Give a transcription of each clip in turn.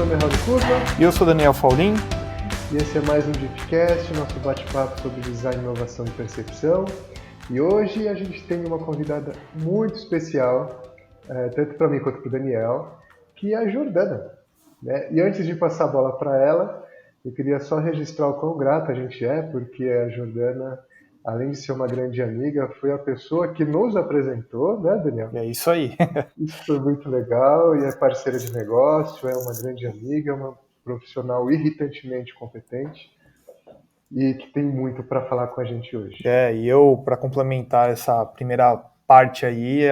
nome é Raul Curva. E eu sou Daniel Faulin. E esse é mais um Deepcast, nosso bate-papo sobre design, inovação e percepção. E hoje a gente tem uma convidada muito especial, tanto para mim quanto para o Daniel, que é a Jordana. Né? E antes de passar a bola para ela, eu queria só registrar o quão grato a gente é, porque a Jordana, além de ser uma grande amiga, foi a pessoa que nos apresentou, né, Daniel? É isso aí. Isso foi muito legal, e é parceira de negócio, é uma grande amiga, uma profissional irritantemente competente e que tem muito para falar com a gente hoje. E eu, para complementar essa primeira parte aí,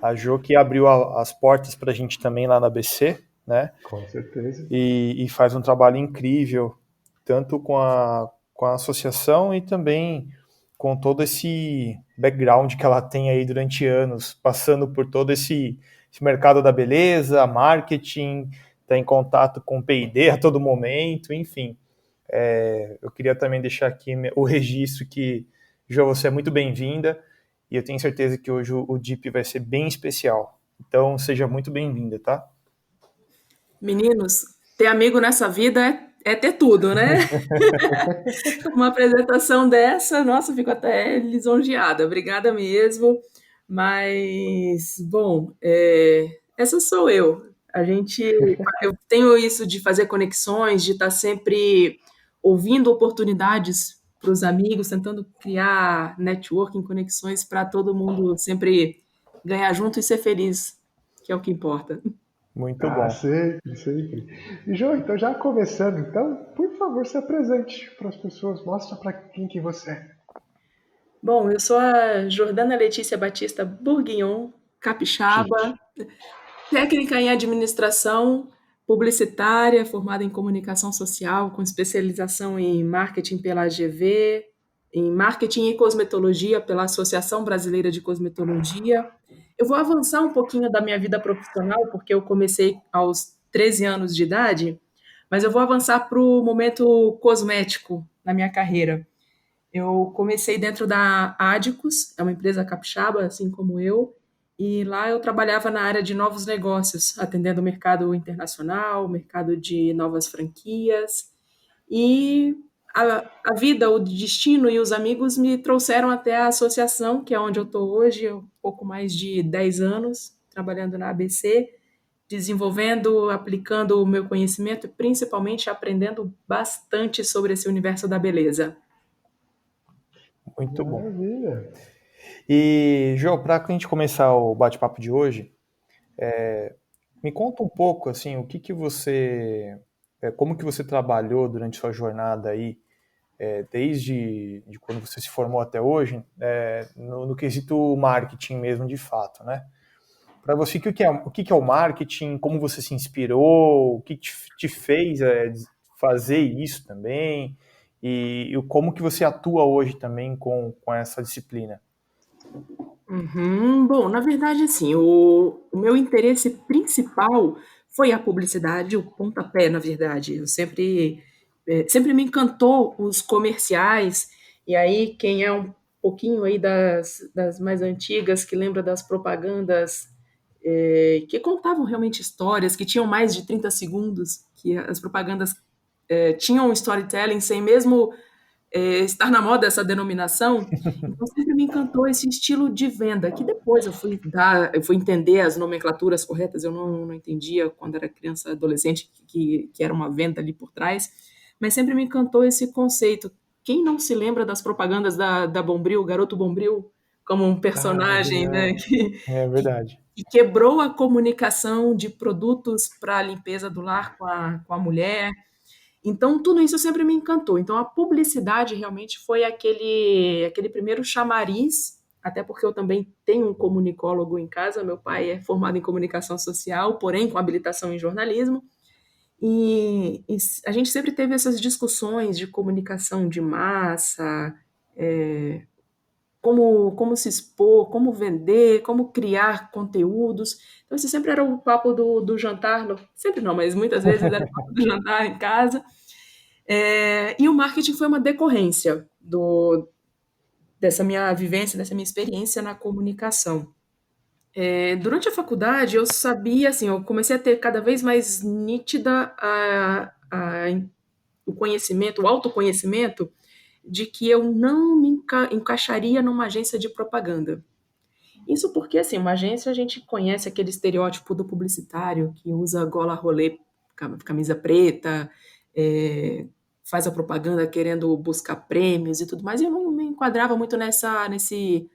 a Jo que abriu as portas para a gente também lá na ABC, né? Com certeza. E faz um trabalho incrível, tanto com a associação e também com todo esse background que ela tem aí durante anos, passando por todo esse mercado da beleza, marketing, está em contato com o P&D a todo momento, enfim. Eu queria também deixar aqui o registro que, Jo, você é muito bem-vinda e eu tenho certeza que hoje o Deep vai ser bem especial. Então, seja muito bem-vinda, tá? Meninos, ter amigo nessa vida é ter tudo, né? Uma apresentação dessa, nossa, fico até lisonjeada. Obrigada mesmo. Mas, bom, essa sou eu. Eu tenho isso de fazer conexões, de estar sempre ouvindo oportunidades para os amigos, tentando criar networking, conexões para todo mundo sempre ganhar junto e ser feliz, que é o que importa. Muito bom. Sempre, sempre. E, João, então já começando, então, por favor, se apresente para as pessoas, mostra para quem que você é. Bom, eu sou a Jordana Letícia Batista Bourguignon, capixaba, técnica em administração, publicitária, formada em comunicação social, com especialização em marketing pela AGV, em marketing e cosmetologia pela Associação Brasileira de Cosmetologia. Eu vou avançar um pouquinho da minha vida profissional, porque eu comecei aos 13 anos de idade, mas eu vou avançar para o momento cosmético na minha carreira. Eu comecei dentro da Adicus, é uma empresa capixaba, assim como eu, e lá eu trabalhava na área de novos negócios, atendendo o mercado internacional, o mercado de novas franquias, e a vida, o destino e os amigos me trouxeram até a associação, que é onde eu estou hoje, há um pouco mais de 10 anos, trabalhando na ABC, desenvolvendo, aplicando o meu conhecimento e principalmente aprendendo bastante sobre esse universo da beleza. Muito bom. Maravilha. E, Jo, para a gente começar o bate-papo de hoje, me conta um pouco, assim, o que você, como que você trabalhou durante sua jornada aí, desde de quando você se formou até hoje, no quesito marketing mesmo, de fato, né? Para você, o que é o marketing, como você se inspirou, o que te fez fazer isso também, e como que você atua hoje também com essa disciplina? Bom, na verdade, assim, o meu interesse principal foi a publicidade, o pontapé, na verdade. Eu sempre me encantou os comerciais, e aí quem é um pouquinho aí das mais antigas, que lembra das propagandas que contavam realmente histórias, que tinham mais de 30 segundos, que as propagandas tinham um storytelling sem mesmo estar na moda essa denominação, então sempre me encantou esse estilo de venda, que depois eu fui entender as nomenclaturas corretas, eu não entendia quando era criança, adolescente, que era uma venda ali por trás, mas sempre me encantou esse conceito. Quem não se lembra das propagandas da Bombril, Garoto Bombril, como um personagem, né, Genial. É verdade. que quebrou a comunicação de produtos para a limpeza do lar com a mulher. Então, tudo isso sempre me encantou. Então, a publicidade realmente foi aquele primeiro chamariz, até porque eu também tenho um comunicólogo em casa, meu pai é formado em comunicação social, porém com habilitação em jornalismo, e a gente sempre teve essas discussões de comunicação de massa, como se expor, como vender, como criar conteúdos. Então, esse sempre era o papo do jantar, sempre não, mas muitas vezes era o papo do jantar em casa. E o marketing foi uma decorrência dessa minha vivência, dessa minha experiência na comunicação. Durante a faculdade, eu sabia, assim, eu comecei a ter cada vez mais nítida o conhecimento, o autoconhecimento, de que eu não me encaixaria numa agência de propaganda. Isso porque, assim, uma agência a gente conhece aquele estereótipo do publicitário que usa gola rolê, camisa preta, é, faz a propaganda querendo buscar prêmios e tudo mais. E eu não me enquadrava muito nesse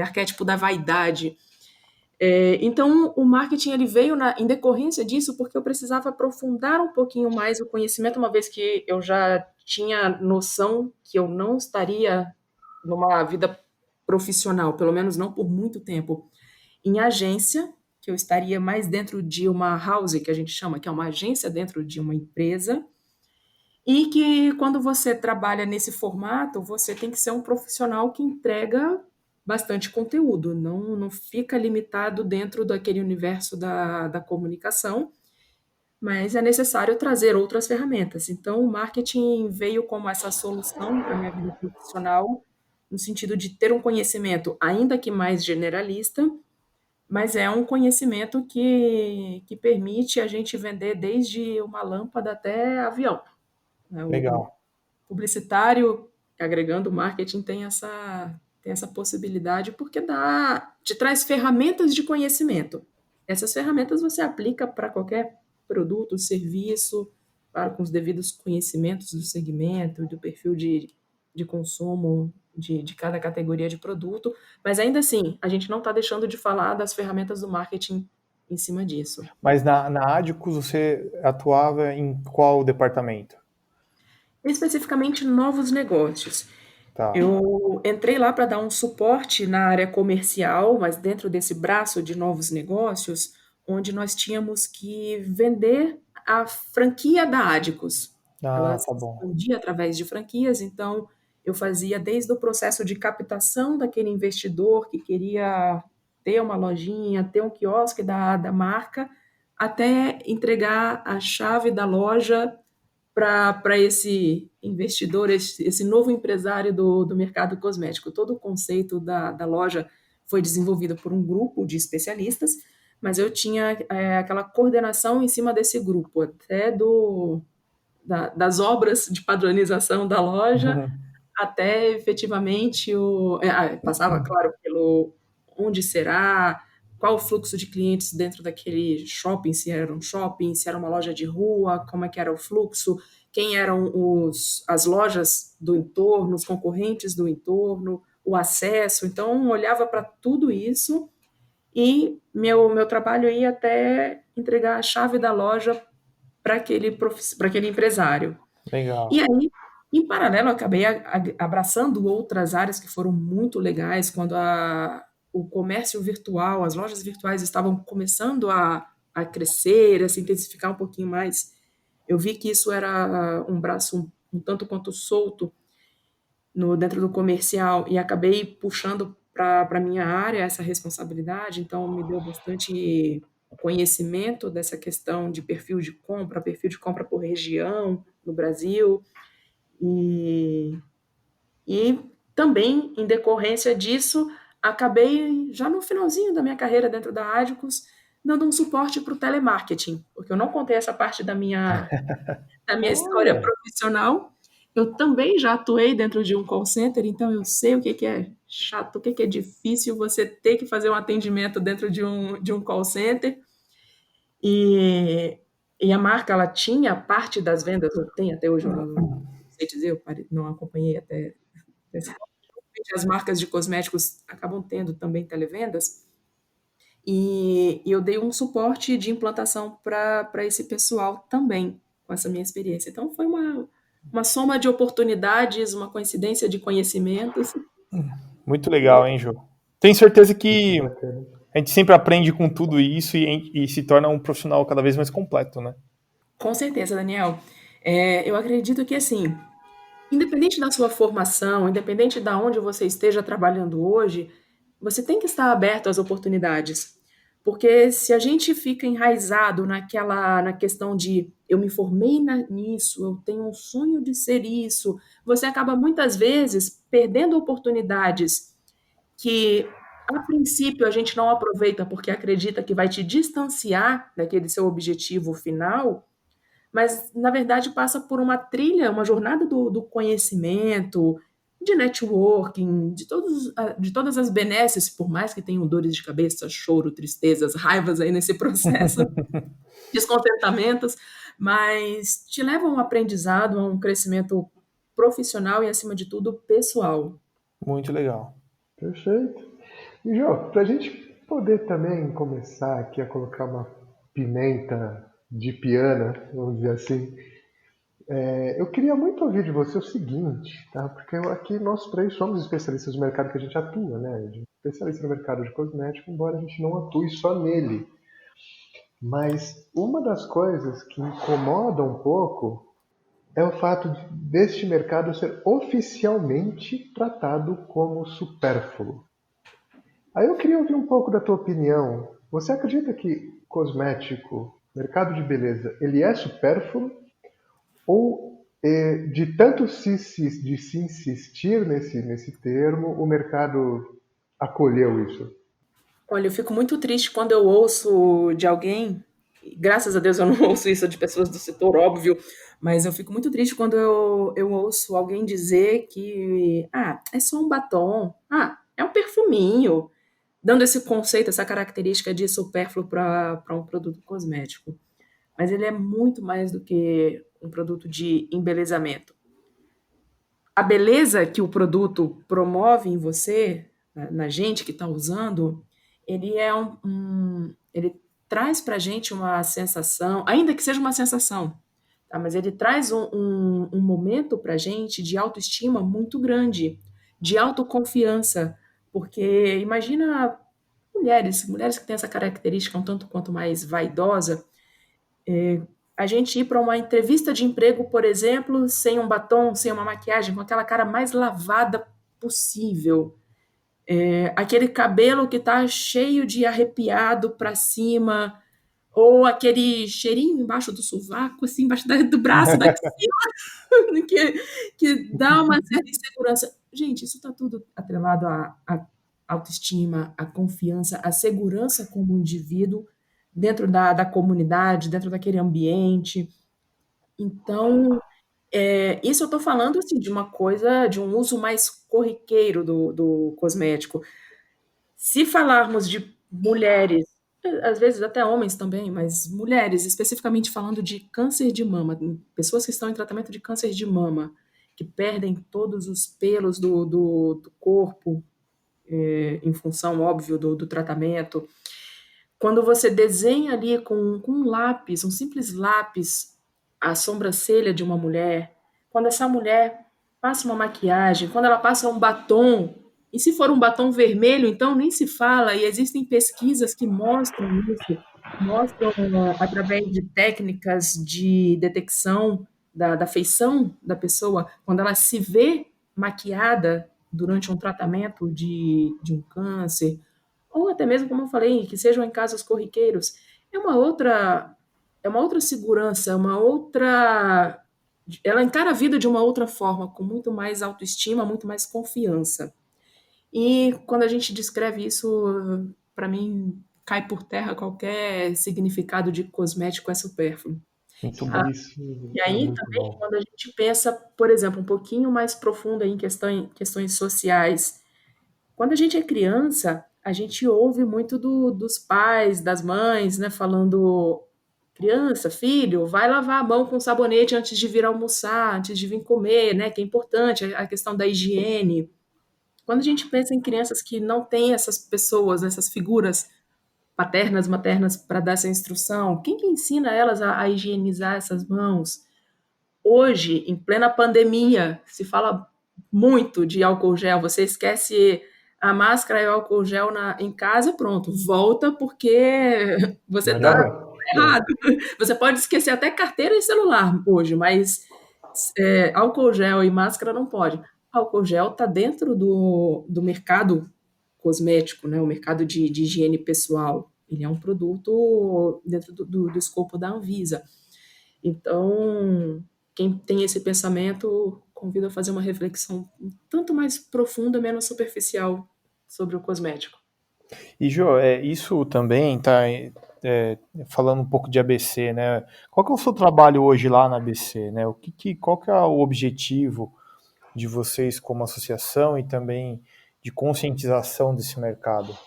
arquétipo da vaidade. Então, o marketing ele veio em decorrência disso porque eu precisava aprofundar um pouquinho mais o conhecimento, uma vez que eu já tinha noção que eu não estaria numa vida profissional, pelo menos não por muito tempo, em agência, que eu estaria mais dentro de uma house, que a gente chama, que é uma agência dentro de uma empresa, e que quando você trabalha nesse formato, você tem que ser um profissional que entrega bastante conteúdo, não fica limitado dentro daquele universo da comunicação, mas é necessário trazer outras ferramentas. Então, o marketing veio como essa solução para a minha vida profissional, no sentido de ter um conhecimento, ainda que mais generalista, mas é um conhecimento que permite a gente vender desde uma lâmpada até avião, né? O Legal. publicitário, agregando marketing, tem essa possibilidade porque te traz ferramentas de conhecimento. Essas ferramentas você aplica para qualquer produto, serviço, claro, com os devidos conhecimentos do segmento e do perfil de consumo de cada categoria de produto, mas ainda assim, a gente não está deixando de falar das ferramentas do marketing em cima disso. Mas na Adicus você atuava em qual departamento? Especificamente novos negócios. Tá. Eu entrei lá para dar um suporte na área comercial, mas dentro desse braço de novos negócios, onde nós tínhamos que vender a franquia da Adicus. Ela Ah, se tá bom. expandia através de franquias, então eu fazia desde o processo de captação daquele investidor que queria ter uma lojinha, ter um quiosque da marca, até entregar a chave da loja para esse investidor, esse novo empresário do mercado cosmético. Todo o conceito da loja foi desenvolvido por um grupo de especialistas, mas eu tinha aquela coordenação em cima desse grupo, até das obras de padronização da loja, até efetivamente passava, claro, pelo onde será, qual o fluxo de clientes dentro daquele shopping, se era um shopping, se era uma loja de rua, como é que era o fluxo, quem eram as lojas do entorno, os concorrentes do entorno, o acesso. Então, olhava para tudo isso e meu trabalho ia até entregar a chave da loja para aquele empresário. E Legal. aí, em paralelo, eu acabei abraçando outras áreas que foram muito legais quando o comércio virtual, as lojas virtuais estavam começando a crescer, a se intensificar um pouquinho mais. Eu vi que isso era um braço um tanto quanto solto dentro do comercial e acabei puxando para a minha área essa responsabilidade, então me deu bastante conhecimento dessa questão de perfil de compra por região no Brasil, e, e também, em decorrência disso, acabei, já no finalzinho da minha carreira dentro da Adicus, dando um suporte para o telemarketing, porque eu não contei essa parte da minha história Olha, profissional. Eu também já atuei dentro de um call center, então eu sei o que é chato, o que é difícil você ter que fazer um atendimento dentro de um call center. E, e a marca, ela tinha parte das vendas, ou tem até hoje, eu não sei dizer, não acompanhei até esse ponto. As marcas de cosméticos acabam tendo também televendas, e eu dei um suporte de implantação para esse pessoal também, com essa minha experiência. Então, foi uma soma de oportunidades, uma coincidência de conhecimentos. muito legal, hein, Jô? Tenho certeza que Bacana. a gente sempre aprende com tudo isso e se torna um profissional cada vez mais completo, né? Com certeza, Daniel. Eu acredito que, assim, independente da sua formação, independente de onde você esteja trabalhando hoje, você tem que estar aberto às oportunidades. Porque se a gente fica enraizado na questão de eu me formei nisso, eu tenho um sonho de ser isso, você acaba muitas vezes perdendo oportunidades que A princípio, a gente não aproveita porque acredita que vai te distanciar daquele seu objetivo final, mas na verdade passa por uma trilha, uma jornada do conhecimento, de networking, de todas as benesses, por mais que tenham dores de cabeça, choro, tristezas, raivas aí nesse processo, descontentamentos, mas te leva a um aprendizado, a um crescimento profissional e, acima de tudo, pessoal. Muito legal. Perfeito. E, Jô, para a gente poder também começar aqui a colocar uma pimenta de piana, vamos dizer assim, eu queria muito ouvir de você o seguinte, tá? Porque aqui nós três somos especialistas no mercado que a gente atua, né? A gente é especialista no mercado de cosmético, embora a gente não atue só nele. Mas uma das coisas que incomoda um pouco é o fato deste mercado ser oficialmente tratado como supérfluo. Aí eu queria ouvir um pouco da tua opinião. Você acredita que cosmético, mercado de beleza, ele é supérfluo? Ou de tanto de se insistir nesse termo, o mercado acolheu isso? Olha, eu fico muito triste quando eu ouço de alguém, e graças a Deus eu não ouço isso de pessoas do setor, óbvio, mas eu fico muito triste quando eu ouço alguém dizer que, é só um batom, é um perfuminho, dando esse conceito, essa característica de supérfluo para um produto cosmético. Mas ele é muito mais do que um produto de embelezamento. A beleza que o produto promove em você, na gente que está usando, ele é ele traz para a gente uma sensação, ainda que seja uma sensação, tá? Mas ele traz um momento para a gente de autoestima muito grande, de autoconfiança, porque imagina mulheres que têm essa característica um tanto quanto mais vaidosa, a gente ir para uma entrevista de emprego, por exemplo, sem um batom, sem uma maquiagem, com aquela cara mais lavada possível. Aquele cabelo que está cheio de arrepiado para cima, ou aquele cheirinho embaixo do sovaco, assim, embaixo do braço, da axila, que dá uma certa insegurança. Gente, isso está tudo atrelado à autoestima, à confiança, à segurança como indivíduo dentro da comunidade, dentro daquele ambiente. Então, isso eu estou falando assim, de uma coisa, de um uso mais corriqueiro do cosmético. Se falarmos de mulheres, às vezes até homens também, mas mulheres, especificamente falando de câncer de mama, pessoas que estão em tratamento de câncer de mama, que perdem todos os pelos do corpo, em função, óbvio, do tratamento. Quando você desenha ali com um lápis, um simples lápis, a sobrancelha de uma mulher, quando essa mulher passa uma maquiagem, quando ela passa um batom, e se for um batom vermelho, então nem se fala, e existem pesquisas que mostram isso, mostram através de técnicas de detecção da feição da pessoa, quando ela se vê maquiada durante um tratamento de um câncer, ou até mesmo, como eu falei, que sejam em casos corriqueiros, é uma outra, é uma outra segurança, ela encara a vida de uma outra forma, com muito mais autoestima, muito mais confiança. E quando a gente descreve isso, para mim, cai por terra qualquer significado de cosmético é supérfluo. Muito Ah, bom. Isso e é aí muito também, bom. quando a gente pensa, por exemplo, um pouquinho mais profundo em questões sociais, quando a gente é criança, a gente ouve muito dos pais, das mães, né, falando: criança, filho, vai lavar a mão com sabonete antes de vir almoçar, antes de vir comer, né, que é importante a questão da higiene. Quando a gente pensa em crianças que não têm essas pessoas, essas figuras paternas, maternas para dar essa instrução, quem que ensina elas a higienizar essas mãos? Hoje, em plena pandemia, se fala muito de álcool gel. Você esquece a máscara e o álcool gel em casa, pronto, volta porque você Vai dar está ruim. errado. Você pode esquecer até carteira e celular hoje, mas álcool gel e máscara não pode. Álcool gel está dentro do mercado cosmético, né? O mercado de higiene pessoal. Ele é um produto dentro do escopo da Anvisa. Então, quem tem esse pensamento, convido a fazer uma reflexão um tanto mais profunda, menos superficial sobre o cosmético. E, Jô, isso também está falando um pouco de ABC, né? Qual que é o seu trabalho hoje lá na ABC, né? Qual que é o objetivo de vocês como associação e também de conscientização desse mercado?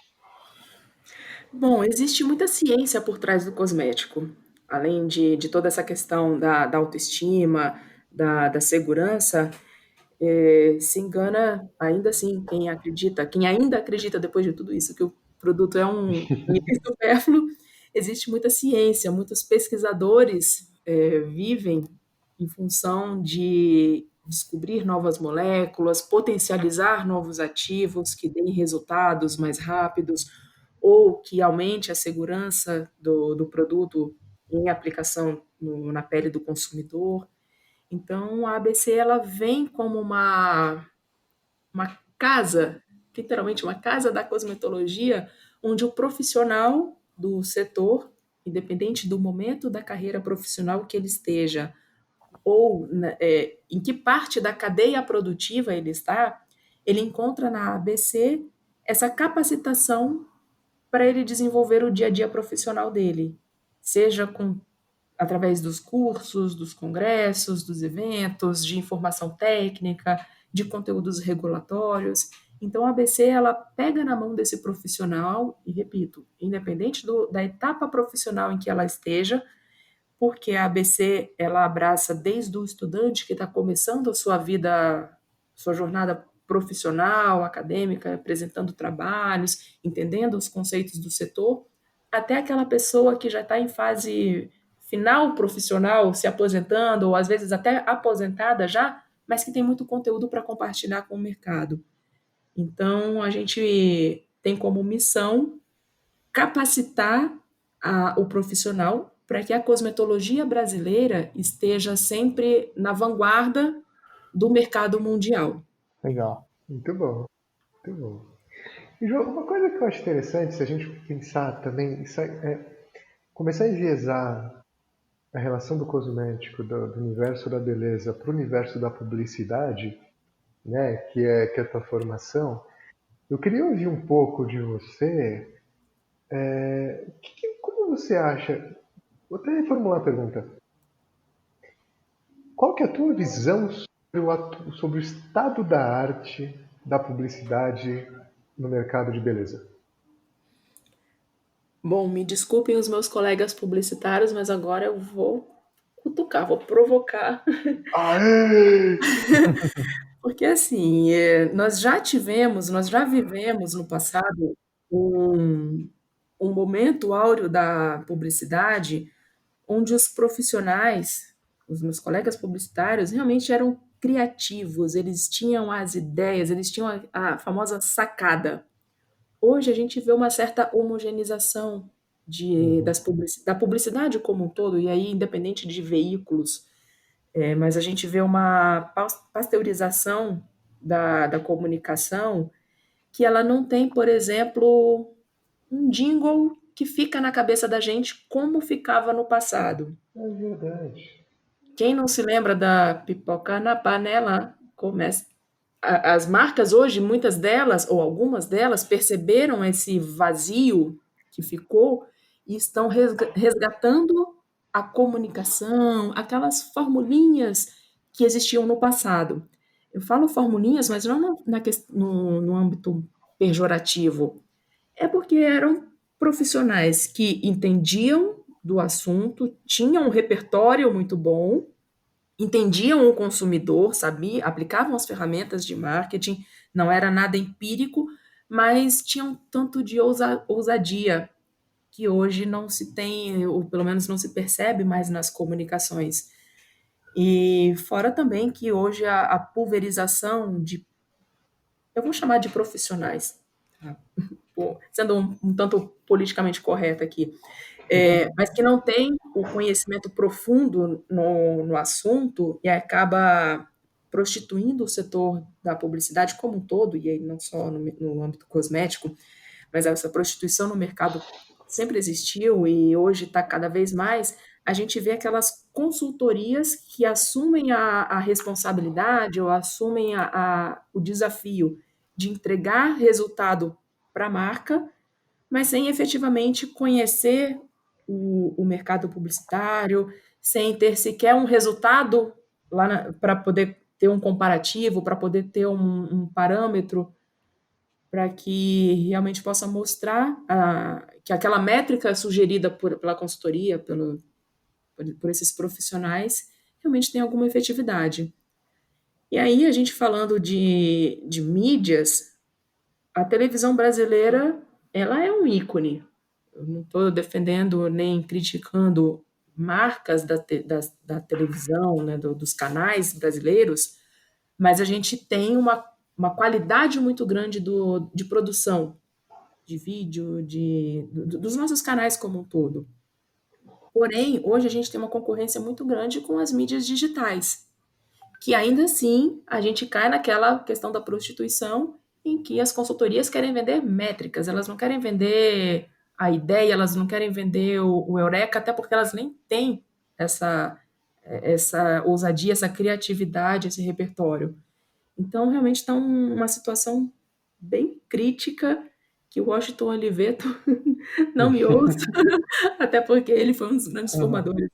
Bom, existe muita ciência por trás do cosmético, além de toda essa questão da autoestima, da segurança. Se engana ainda assim quem ainda acredita depois de tudo isso que o produto é um item supérfluo. Existe muita ciência, muitos pesquisadores vivem em função de descobrir novas moléculas, potencializar novos ativos que deem resultados mais rápidos ou que aumente a segurança do produto em aplicação na pele do consumidor. Então, a ABC ela vem como uma casa, literalmente uma casa da cosmetologia, onde o profissional do setor, independente do momento da carreira profissional que ele esteja, ou em que parte da cadeia produtiva ele está, ele encontra na ABC essa capacitação para ele desenvolver o dia a dia profissional dele, seja através dos cursos, dos congressos, dos eventos, de informação técnica, de conteúdos regulatórios. Então, a ABC ela pega na mão desse profissional, e repito, independente da etapa profissional em que ela esteja, porque a ABC ela abraça desde o estudante que está começando a sua vida, sua jornada profissional, acadêmica, apresentando trabalhos, entendendo os conceitos do setor, até aquela pessoa que já está em fase final profissional, se aposentando, ou às vezes até aposentada já, mas que tem muito conteúdo para compartilhar com o mercado. Então, a gente tem como missão capacitar o profissional para que a cosmetologia brasileira esteja sempre na vanguarda do mercado mundial. Legal. Muito bom, muito bom. E, João, uma coisa que eu acho interessante, se a gente pensar também, começar a enviesar a relação do cosmético, do universo da beleza, para o universo da publicidade, né, que é a tua formação. Eu queria ouvir um pouco de você. Como você acha? Vou até reformular a pergunta. Qual que é a tua visão sobre o estado da arte da publicidade no mercado de beleza? Bom, me desculpem os meus colegas publicitários, mas agora eu vou cutucar, vou provocar, Aê! porque assim, nós já vivemos no passado um, um momento áureo da publicidade onde os profissionais, os meus colegas publicitários, realmente eram criativos, eles tinham as ideias, eles tinham a famosa sacada. Hoje a gente vê uma certa homogeneização Uhum. da publicidade como um todo, e aí independente de veículos, mas a gente vê uma pasteurização da comunicação que ela não tem, por exemplo, um jingle que fica na cabeça da gente como ficava no passado. É verdade. Quem não se lembra da pipoca na panela? Começa. As marcas hoje, muitas delas, ou algumas delas, perceberam esse vazio que ficou e estão resgatando a comunicação, aquelas formulinhas que existiam no passado. Eu falo formulinhas, mas não no âmbito pejorativo. É porque eram profissionais que entendiam do assunto, tinham um repertório muito bom, entendiam o consumidor, sabiam, aplicavam as ferramentas de marketing, não era nada empírico, mas tinham tanto de ousadia que hoje não se tem, ou pelo menos não se percebe mais nas comunicações. E fora também que hoje a pulverização eu vou chamar de profissionais, tá? Sendo um tanto politicamente correta aqui, mas que não tem o conhecimento profundo no assunto e acaba prostituindo o setor da publicidade como um todo, e aí não só no âmbito cosmético, mas essa prostituição no mercado sempre existiu e hoje está cada vez mais. A gente vê aquelas consultorias que assumem a responsabilidade ou assumem o desafio de entregar resultado para a marca, mas sem efetivamente conhecer o mercado publicitário, sem ter sequer um resultado lá para poder ter um comparativo, para poder ter um parâmetro para que realmente possa mostrar que aquela métrica sugerida pela consultoria, por esses profissionais, realmente tem alguma efetividade. E aí, a gente falando de mídias, a televisão brasileira, ela é um ícone. Eu não estou defendendo nem criticando marcas da televisão, né, dos canais brasileiros, mas a gente tem uma qualidade muito grande de produção, de vídeo, dos nossos canais como um todo. Porém, hoje a gente tem uma concorrência muito grande com as mídias digitais, que ainda assim a gente cai naquela questão da prostituição, em que as consultorias querem vender métricas, elas não querem vender a ideia, elas não querem vender o eureka, até porque elas nem têm essa, essa ousadia, essa criatividade, esse repertório. Então, realmente está uma situação bem crítica, que o Washington Oliveto não me ouça, até porque ele foi um dos grandes Aham. formadores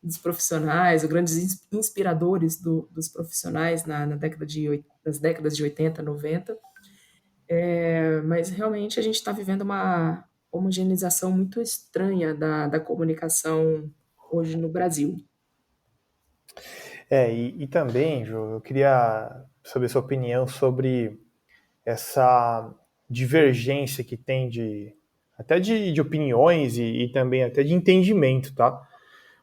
dos profissionais, os grandes inspiradores dos profissionais na nas décadas de 80, 90. Mas realmente a gente está vivendo uma homogeneização muito estranha da comunicação hoje no Brasil. E também, Ju, eu queria saber sua opinião sobre essa divergência que tem até de opiniões e também até de entendimento, tá?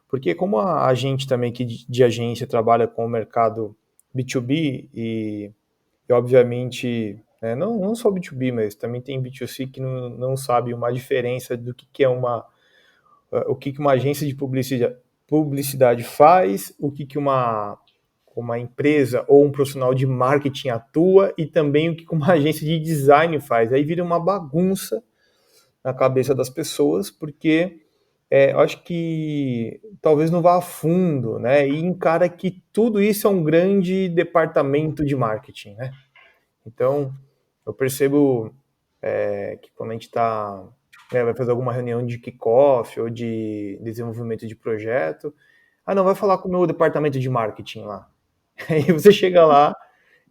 Porque como a gente também que de agência trabalha com o mercado B2B e obviamente, né, não só B2B, mas também tem B2C que não sabe uma diferença do que é o que uma agência de publicidade faz, o que uma empresa ou um profissional de marketing atua e também o que uma agência de design faz. Aí vira uma bagunça na cabeça das pessoas, porque eu acho que talvez não vá a fundo, né? E encara que tudo isso é um grande departamento de marketing, né? Então, eu percebo que quando a gente vai fazer alguma reunião de kickoff ou de desenvolvimento de projeto, não, vai falar com o meu departamento de marketing lá. Aí você chega lá,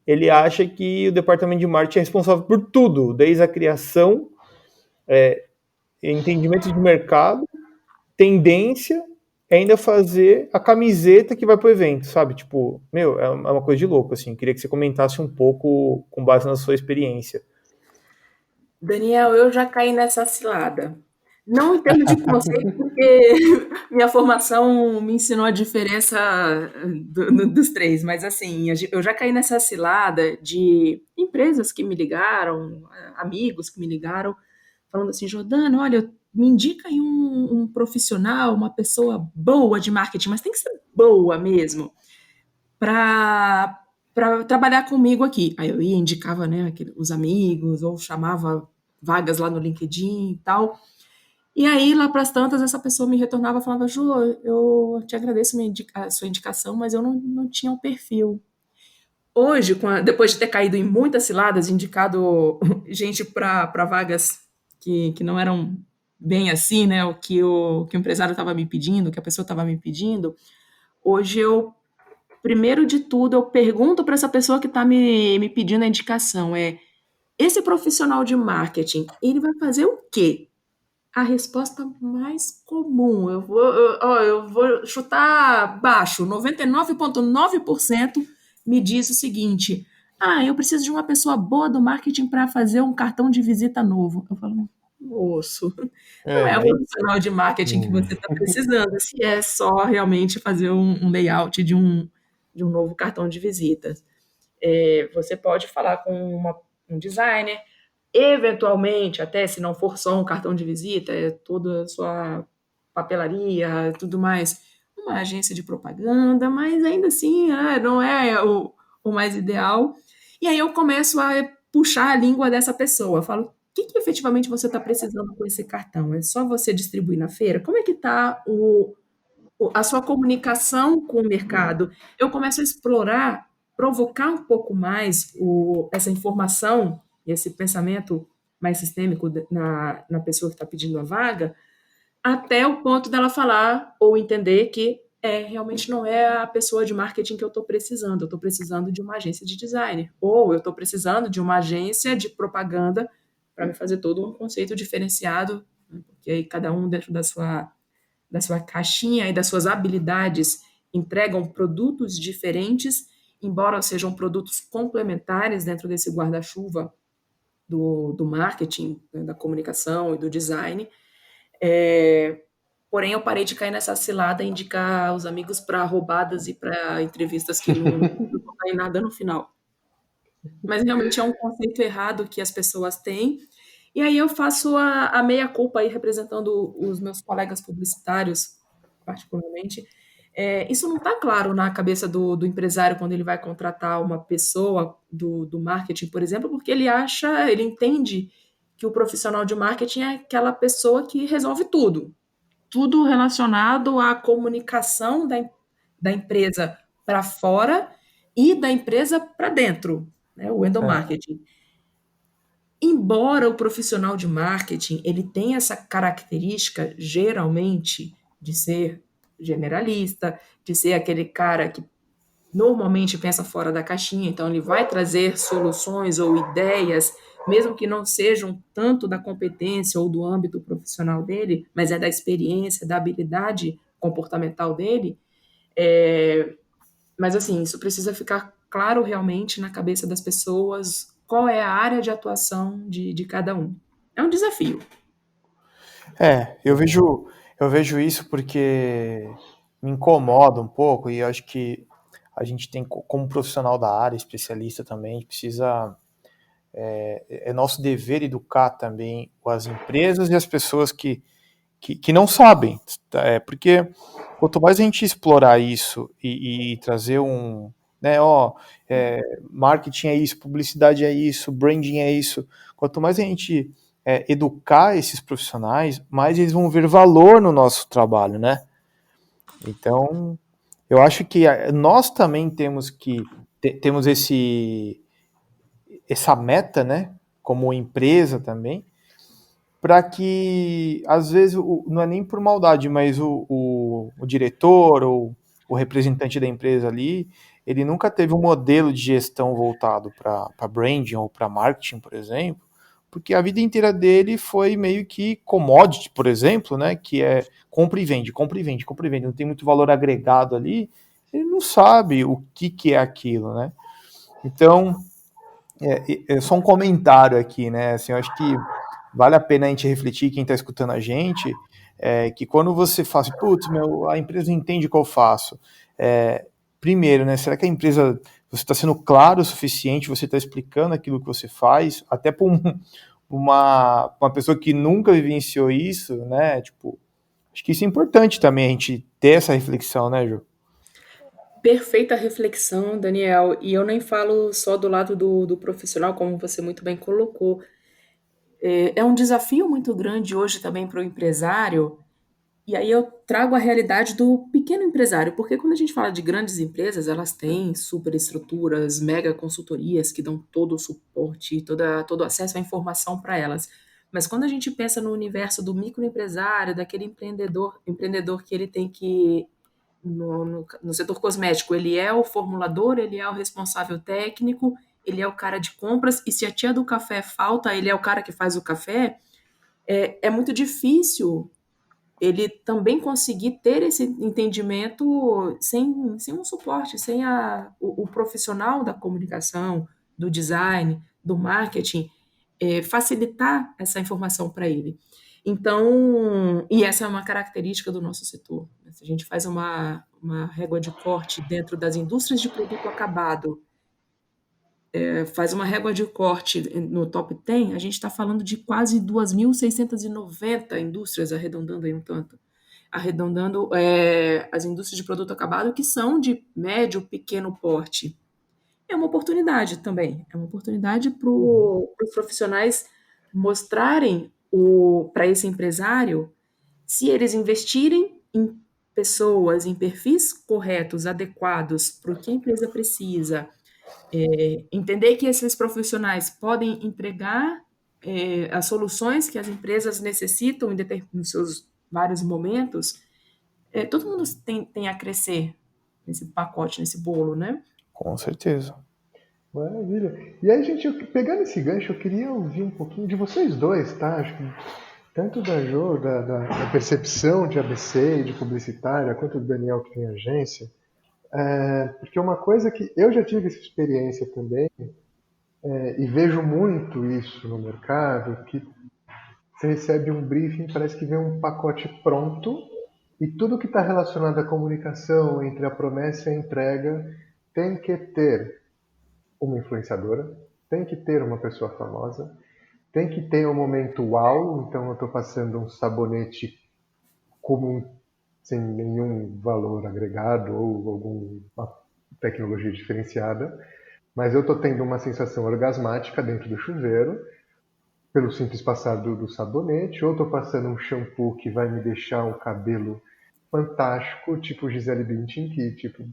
ele acha que o departamento de marketing é responsável por tudo, desde a criação, entendimento de mercado, tendência, ainda fazer a camiseta que vai pro evento, sabe? Tipo, meu, é uma coisa de louco, assim. Queria que você comentasse um pouco com base na sua experiência. Daniel, eu já caí nessa cilada. Não em termos de conceito, porque minha formação me ensinou a diferença dos três, mas assim, eu já caí nessa cilada de empresas que me ligaram, amigos que me ligaram, falando assim, Jordana, olha, me indica aí um profissional, uma pessoa boa de marketing, mas tem que ser boa mesmo, para trabalhar comigo aqui. Aí eu ia, indicava, né, os amigos, ou chamava vagas lá no LinkedIn e tal. E aí, lá para as tantas, essa pessoa me retornava e falava, Ju, eu te agradeço a sua indicação, mas eu não tinha o perfil. Hoje, depois de ter caído em muitas ciladas, indicado gente para vagas que não eram bem assim, né, o que o empresário estava me pedindo, o que a pessoa estava me pedindo, hoje primeiro de tudo, eu pergunto para essa pessoa que está me pedindo a indicação, esse profissional de marketing, ele vai fazer o quê? A resposta mais comum, eu vou chutar baixo, 99,9% me diz o seguinte: eu preciso de uma pessoa boa do marketing para fazer um cartão de visita novo. Eu falo, moço, não é o Aí, profissional de marketing que você está precisando, se é só realmente fazer um layout de um novo cartão de visitas. Você pode falar com um designer, eventualmente, até se não for só um cartão de visita, toda a sua papelaria, tudo mais, uma agência de propaganda, mas ainda assim não é o mais ideal. E aí eu começo a puxar a língua dessa pessoa, eu falo, o que efetivamente você está precisando com esse cartão? É só você distribuir na feira? Como é que está a sua comunicação com o mercado? Eu começo a explorar, provocar um pouco mais essa informação, esse pensamento mais sistêmico na pessoa que está pedindo a vaga, até o ponto dela falar ou entender que realmente não é a pessoa de marketing que eu estou precisando de uma agência de design, ou eu estou precisando de uma agência de propaganda para me fazer todo um conceito diferenciado, né? Porque aí cada um dentro da sua caixinha e das suas habilidades entregam produtos diferentes, embora sejam produtos complementares dentro desse guarda-chuva do marketing, né, da comunicação e do design. Porém, eu parei de cair nessa cilada e indicar os amigos para roubadas e para entrevistas que não dão em nada no final. Mas realmente é um conceito errado que as pessoas têm. E aí eu faço a meia-culpa aí, representando os meus colegas publicitários, particularmente. Isso não está claro na cabeça do empresário quando ele vai contratar uma pessoa do marketing, por exemplo, porque ele entende que o profissional de marketing é aquela pessoa que resolve tudo relacionado à comunicação da empresa para fora e da empresa para dentro, né, o É, endomarketing. Embora o profissional de marketing ele tenha essa característica, geralmente, de ser generalista, de ser aquele cara que normalmente pensa fora da caixinha, então ele vai trazer soluções ou ideias, mesmo que não sejam tanto da competência ou do âmbito profissional dele, mas é da experiência, da habilidade comportamental dele. Mas assim, isso precisa ficar claro realmente na cabeça das pessoas qual é a área de atuação de cada um. É um desafio. eu vejo isso porque me incomoda um pouco e eu acho que a gente tem, como profissional da área, especialista também, a gente precisa, é nosso dever educar também as empresas e as pessoas que não sabem, porque quanto mais a gente explorar isso e trazer né, marketing é isso, publicidade é isso, branding é isso, quanto mais a gente educar esses profissionais, mais eles vão ver valor no nosso trabalho, né? Então, eu acho que nós também temos essa meta, né, como empresa também, para que, às vezes, não é nem por maldade, mas o diretor ou o representante da empresa ali, ele nunca teve um modelo de gestão voltado para branding ou para marketing, por exemplo, porque a vida inteira dele foi meio que commodity, por exemplo, né, que é compra e vende, compra e vende, compra e vende, não tem muito valor agregado ali, ele não sabe o que é aquilo, né? Então, é só um comentário aqui, né? Assim, eu acho que vale a pena a gente refletir, quem está escutando a gente, que quando você fala assim, putz, a empresa não entende o que eu faço. Primeiro, né? Será que a empresa, você está sendo claro o suficiente, você está explicando aquilo que você faz, até para uma pessoa que nunca vivenciou isso, né? Tipo, acho que isso é importante também, a gente ter essa reflexão, né, Ju? Perfeita reflexão, Daniel. E eu nem falo só do lado do profissional, como você muito bem colocou. É um desafio muito grande hoje também para o empresário. E aí eu trago a realidade do pequeno empresário, porque quando a gente fala de grandes empresas, elas têm superestruturas, mega consultorias que dão todo o suporte, todo o acesso à informação para elas. Mas quando a gente pensa no universo do microempresário, daquele empreendedor que ele tem que no setor cosmético, ele é o formulador, ele é o responsável técnico, ele é o cara de compras, e se a tia do café falta, ele é o cara que faz o café. É muito difícil ele também conseguir ter esse entendimento sem um suporte, sem o profissional da comunicação, do design, do marketing, facilitar essa informação para ele. Então, e essa é uma característica do nosso setor. Se a gente faz uma régua de corte dentro das indústrias de produto acabado, faz uma régua de corte no top 10, a gente está falando de quase 2.690 indústrias, arredondando aí um tanto, arredondando as indústrias de produto acabado que são de médio, pequeno porte. É uma oportunidade também, é uma oportunidade para os profissionais mostrarem para esse empresário, se eles investirem em pessoas, em perfis corretos, adequados para o que a empresa precisa, entender que esses profissionais podem entregar as soluções que as empresas necessitam nos seus vários momentos, todo mundo tem a crescer nesse pacote, nesse bolo, né? Com certeza. Maravilha. E aí, gente, pegando esse gancho, eu queria ouvir um pouquinho de vocês dois, tá? Acho que tanto da Jo, da percepção de ABC e de publicitária, quanto do Daniel, que tem agência. Porque uma coisa que eu já tive essa experiência também, e vejo muito isso no mercado, que você recebe um briefing, parece que vem um pacote pronto, e tudo que está relacionado à comunicação entre a promessa e a entrega tem que ter uma influenciadora, tem que ter uma pessoa famosa, tem que ter um momento uau, então eu estou passando um sabonete comum, sem nenhum valor agregado ou alguma tecnologia diferenciada, mas eu estou tendo uma sensação orgasmática dentro do chuveiro, pelo simples passar do sabonete, ou estou passando um shampoo que vai me deixar um cabelo fantástico, tipo Gisele Bündchen, que tipo,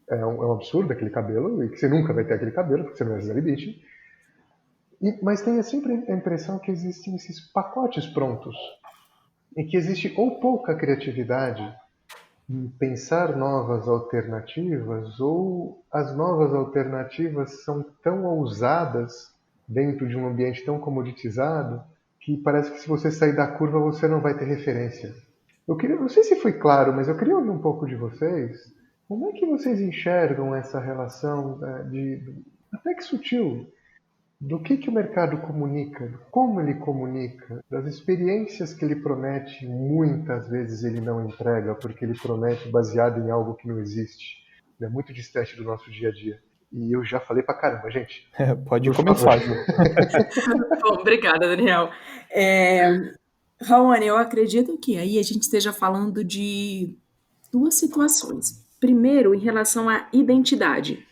é um absurdo aquele cabelo, e que você nunca vai ter aquele cabelo, porque você não é Gisele Bündchen. Mas tenho sempre a impressão que existem esses pacotes prontos, e que existe ou pouca criatividade em pensar novas alternativas, ou as novas alternativas são tão ousadas dentro de um ambiente tão comoditizado que parece que se você sair da curva você não vai ter referência. Não sei se foi claro, mas eu queria ouvir um pouco de vocês. Como é que vocês enxergam essa relação até que sutil do que o mercado comunica, como ele comunica, das experiências que ele promete, muitas vezes ele não entrega, porque ele promete baseado em algo que não existe. É muito distante do nosso dia a dia. E eu já falei pra caramba, gente. Pode Por começar, favor. Ju. Bom, obrigada, Daniel. Raoni, eu acredito que aí a gente esteja falando de duas situações. Primeiro, em relação à identidade.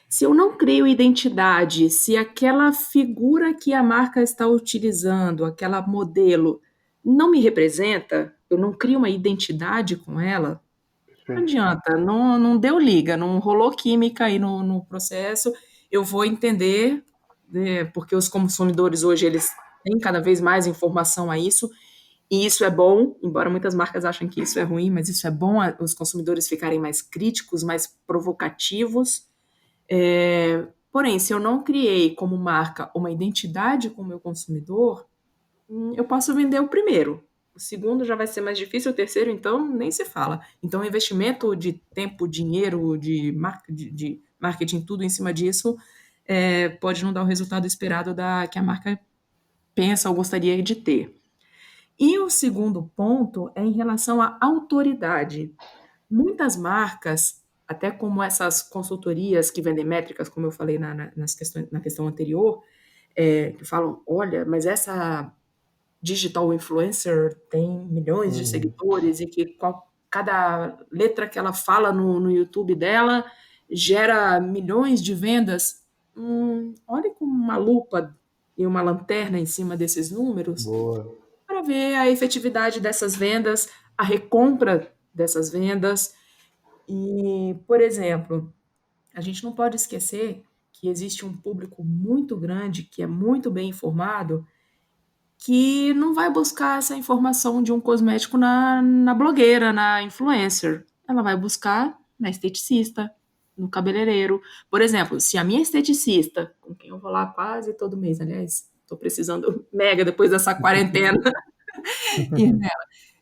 Se eu não crio identidade, se aquela figura que a marca está utilizando, aquela modelo, não me representa, eu não crio uma identidade com ela, não adianta, não deu liga, não rolou química aí no processo, eu vou entender, né, porque os consumidores hoje eles têm cada vez mais informação a isso, e isso é bom, embora muitas marcas achem que isso é ruim, mas isso é bom, os consumidores ficarem mais críticos, mais provocativos. Porém, se eu não criei como marca uma identidade com o meu consumidor, eu posso vender o primeiro. O segundo já vai ser mais difícil, o terceiro, então, nem se fala. Então, o investimento de tempo, dinheiro, de marketing, tudo em cima disso, pode não dar o resultado esperado que a marca pensa ou gostaria de ter. E o segundo ponto é em relação à autoridade. Muitas marcas, até como essas consultorias que vendem métricas, como eu falei na questão anterior, que falam, olha, mas essa digital influencer tem milhões de seguidores e que cada letra que ela fala no YouTube dela gera milhões de vendas. Olhe com uma lupa e uma lanterna em cima desses números Boa. para ver a efetividade dessas vendas, a recompra dessas vendas. E, por exemplo, a gente não pode esquecer que existe um público muito grande, que é muito bem informado, que não vai buscar essa informação de um cosmético na blogueira, na influencer. Ela vai buscar na esteticista, no cabeleireiro. Por exemplo, se a minha esteticista, com quem eu vou lá quase todo mês, aliás, estou precisando mega depois dessa quarentena, e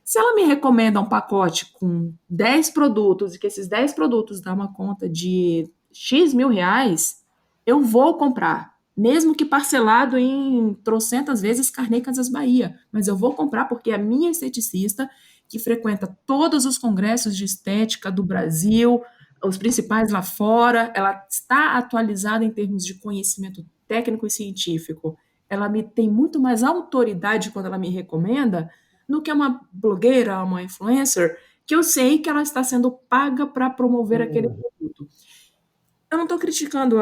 se ela me recomenda um pacote com 10 produtos e que esses 10 produtos dão uma conta de X mil reais, eu vou comprar. Mesmo que parcelado em trocentas vezes Carnê Casas Bahia. Mas eu vou comprar porque a minha esteticista, que frequenta todos os congressos de estética do Brasil, os principais lá fora, ela está atualizada em termos de conhecimento técnico e científico. Ela tem muito mais autoridade quando ela me recomenda do que uma blogueira, uma influencer, que eu sei que ela está sendo paga para promover aquele produto. Eu não estou criticando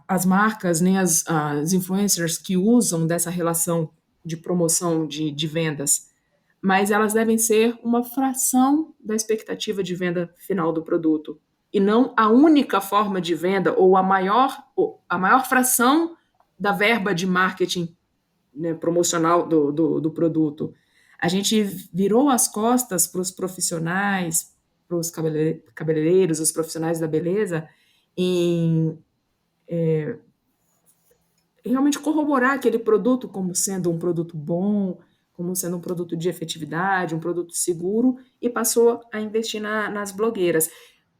as marcas, nem as influencers que usam dessa relação de promoção de vendas, mas elas devem ser uma fração da expectativa de venda final do produto, e não a única forma de venda ou a maior fração da verba de marketing né, promocional do produto. A gente virou as costas para os profissionais, para os cabeleireiros, os profissionais da beleza, em realmente corroborar aquele produto como sendo um produto bom, como sendo um produto de efetividade, um produto seguro, e passou a investir nas blogueiras.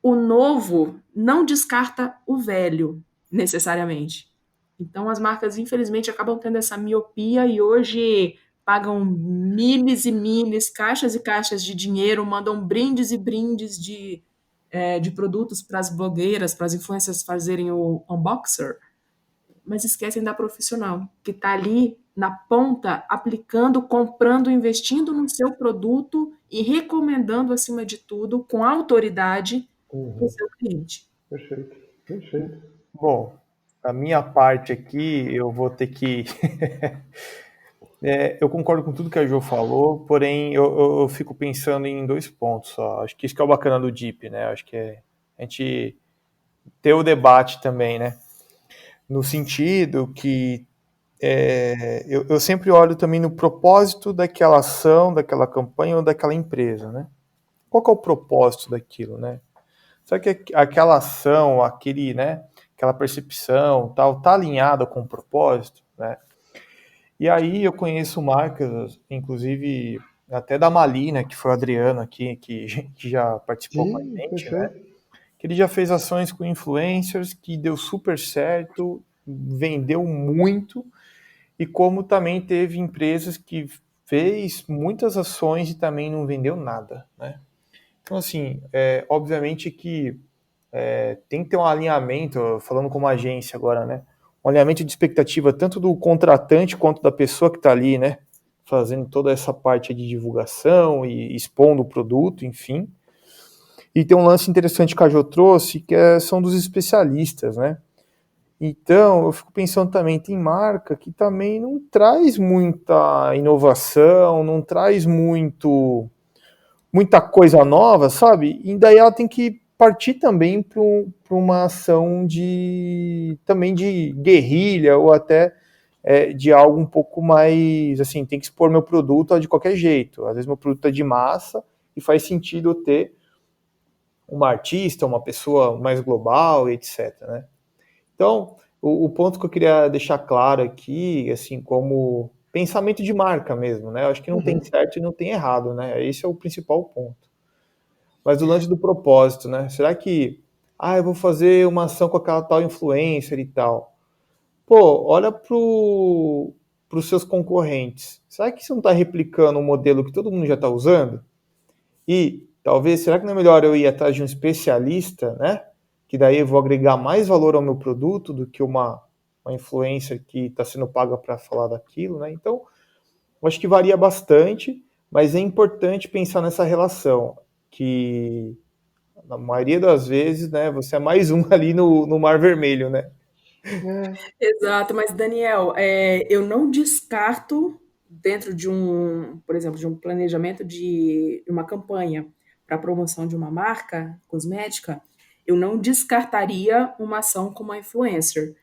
O novo não descarta o velho, necessariamente. Então, as marcas, infelizmente, acabam tendo essa miopia e hoje pagam miles e miles, caixas e caixas de dinheiro, mandam brindes e brindes de produtos para as blogueiras, para as influencers fazerem o unboxer, mas esquecem da profissional, que está ali na ponta, aplicando, comprando, investindo no seu produto e recomendando, acima de tudo, com autoridade, para o Uhum. seu cliente. Perfeito, perfeito. Bom, a minha parte aqui, eu vou ter que. Eu concordo com tudo que a Jo falou, porém eu fico pensando em dois pontos só. Acho que isso que é o bacana do Deep, né? Acho que é a gente ter o debate também, né? No sentido que eu sempre olho também no propósito daquela ação, daquela campanha ou daquela empresa, né? Qual que é o propósito daquilo, né? Será que aquela ação, aquele, né, aquela percepção, tal, tá alinhada com o propósito, né? E aí eu conheço marcas, inclusive até da Malina, que foi o Adriano aqui, que já participou com a Sim, gente, né? perfeito. Que ele já fez ações com influencers, que deu super certo, vendeu muito, e como também teve empresas que fez muitas ações e também não vendeu nada, né? Então, assim, obviamente que tem que ter um alinhamento, falando como agência agora, né? Um alinhamento de expectativa tanto do contratante quanto da pessoa que está ali, né? Fazendo toda essa parte de divulgação e expondo o produto, enfim. E tem um lance interessante que a Jo trouxe, que são dos especialistas, né? Então, eu fico pensando também, tem marca que também não traz muita inovação, não traz muita coisa nova, sabe? E daí ela tem que partir também para uma ação também de guerrilha ou até de algo um pouco mais assim, tem que expor meu produto de qualquer jeito. Às vezes meu produto é de massa e faz sentido eu ter uma artista, uma pessoa mais global, etc. Né? Então, o ponto que eu queria deixar claro aqui, assim, como pensamento de marca mesmo, né? Eu acho que não tem Uhum. certo e não tem errado, né? Esse é o principal ponto. Mas o lance do propósito, né? Será que, eu vou fazer uma ação com aquela tal influencer e tal. Pô, olha pros seus concorrentes. Será que você não está replicando um modelo que todo mundo já está usando? E talvez, será que não é melhor eu ir atrás de um especialista, né? Que daí eu vou agregar mais valor ao meu produto do que uma influencer que está sendo paga para falar daquilo, né? Então, eu acho que varia bastante, mas é importante pensar nessa relação, que na maioria das vezes, né, você é mais um ali no Mar Vermelho, né? É. Exato, mas Daniel, eu não descarto dentro de por exemplo, de um planejamento de uma campanha para a promoção de uma marca cosmética, eu não descartaria uma ação com uma influencer.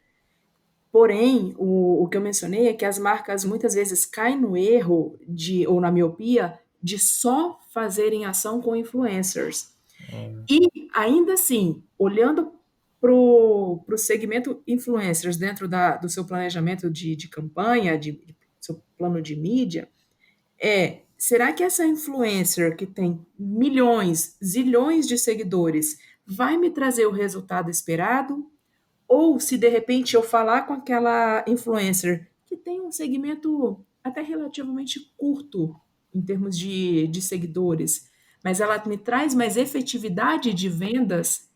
Porém, o que eu mencionei é que as marcas muitas vezes caem no erro ou na miopia de só fazerem ação com influencers. E ainda assim, olhando para o segmento influencers dentro do seu planejamento de campanha, de seu plano de mídia, será que essa influencer que tem milhões, zilhões de seguidores vai me trazer o resultado esperado? Ou se de repente eu falar com aquela influencer que tem um segmento até relativamente curto em termos de seguidores, mas ela me traz mais efetividade de vendas,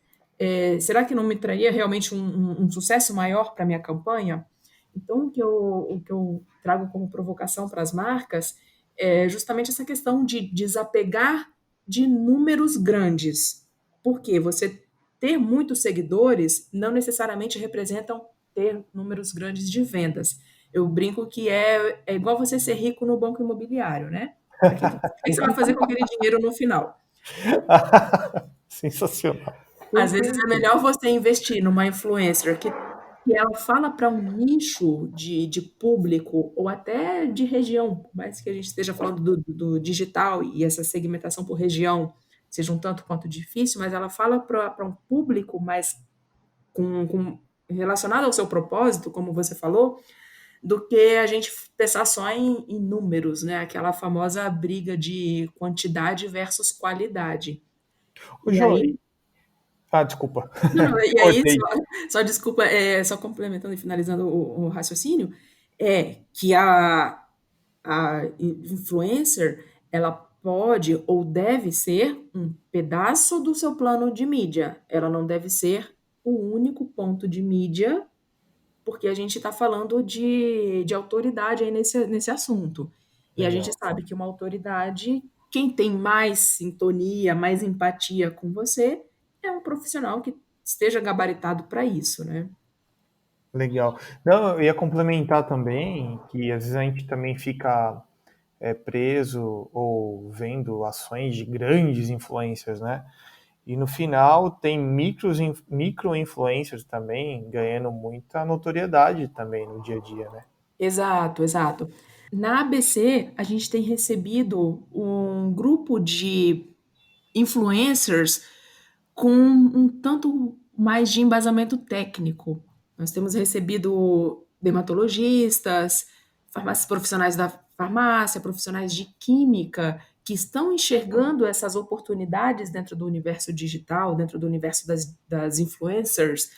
será que não me traria realmente um sucesso maior para a minha campanha? Então, o que eu trago como provocação para as marcas é justamente essa questão de desapegar de números grandes. Porque você ter muitos seguidores não necessariamente representam ter números grandes de vendas. Eu brinco que é igual você ser rico no banco imobiliário, né? O que você vai fazer com aquele dinheiro no final? Sensacional. Às vezes é Perfeito. melhor você investir numa influencer que que ela fala para um nicho de público ou até de região, por mais que a gente esteja falando do digital e essa segmentação por região seja um tanto quanto difícil, mas ela fala para um público mais relacionado ao seu propósito, como você falou, do que a gente pensar só em números, né? Aquela famosa briga de quantidade versus qualidade. Ô, E Jô, aí, desculpa, não, não, e aí cortei. só desculpa, só complementando e finalizando o raciocínio, é que a influencer, ela pode ou deve ser um pedaço do seu plano de mídia. Ela não deve ser o único ponto de mídia, porque a gente está falando de autoridade aí nesse assunto. E a gente Legal. sabe que uma autoridade, quem tem mais sintonia, mais empatia com você, é um profissional que esteja gabaritado para isso, né? Legal. Não, eu ia complementar também que às vezes a gente também fica preso ou vendo ações de grandes influencers, né? E no final tem micro-influencers também ganhando muita notoriedade também no dia a dia, né? Exato, exato. Na ABC, a gente tem recebido um grupo de influencers com um tanto mais de embasamento técnico. Nós temos recebido dermatologistas, profissionais da farmácia, profissionais de química, que estão enxergando essas oportunidades dentro do universo digital, dentro do universo das influencers,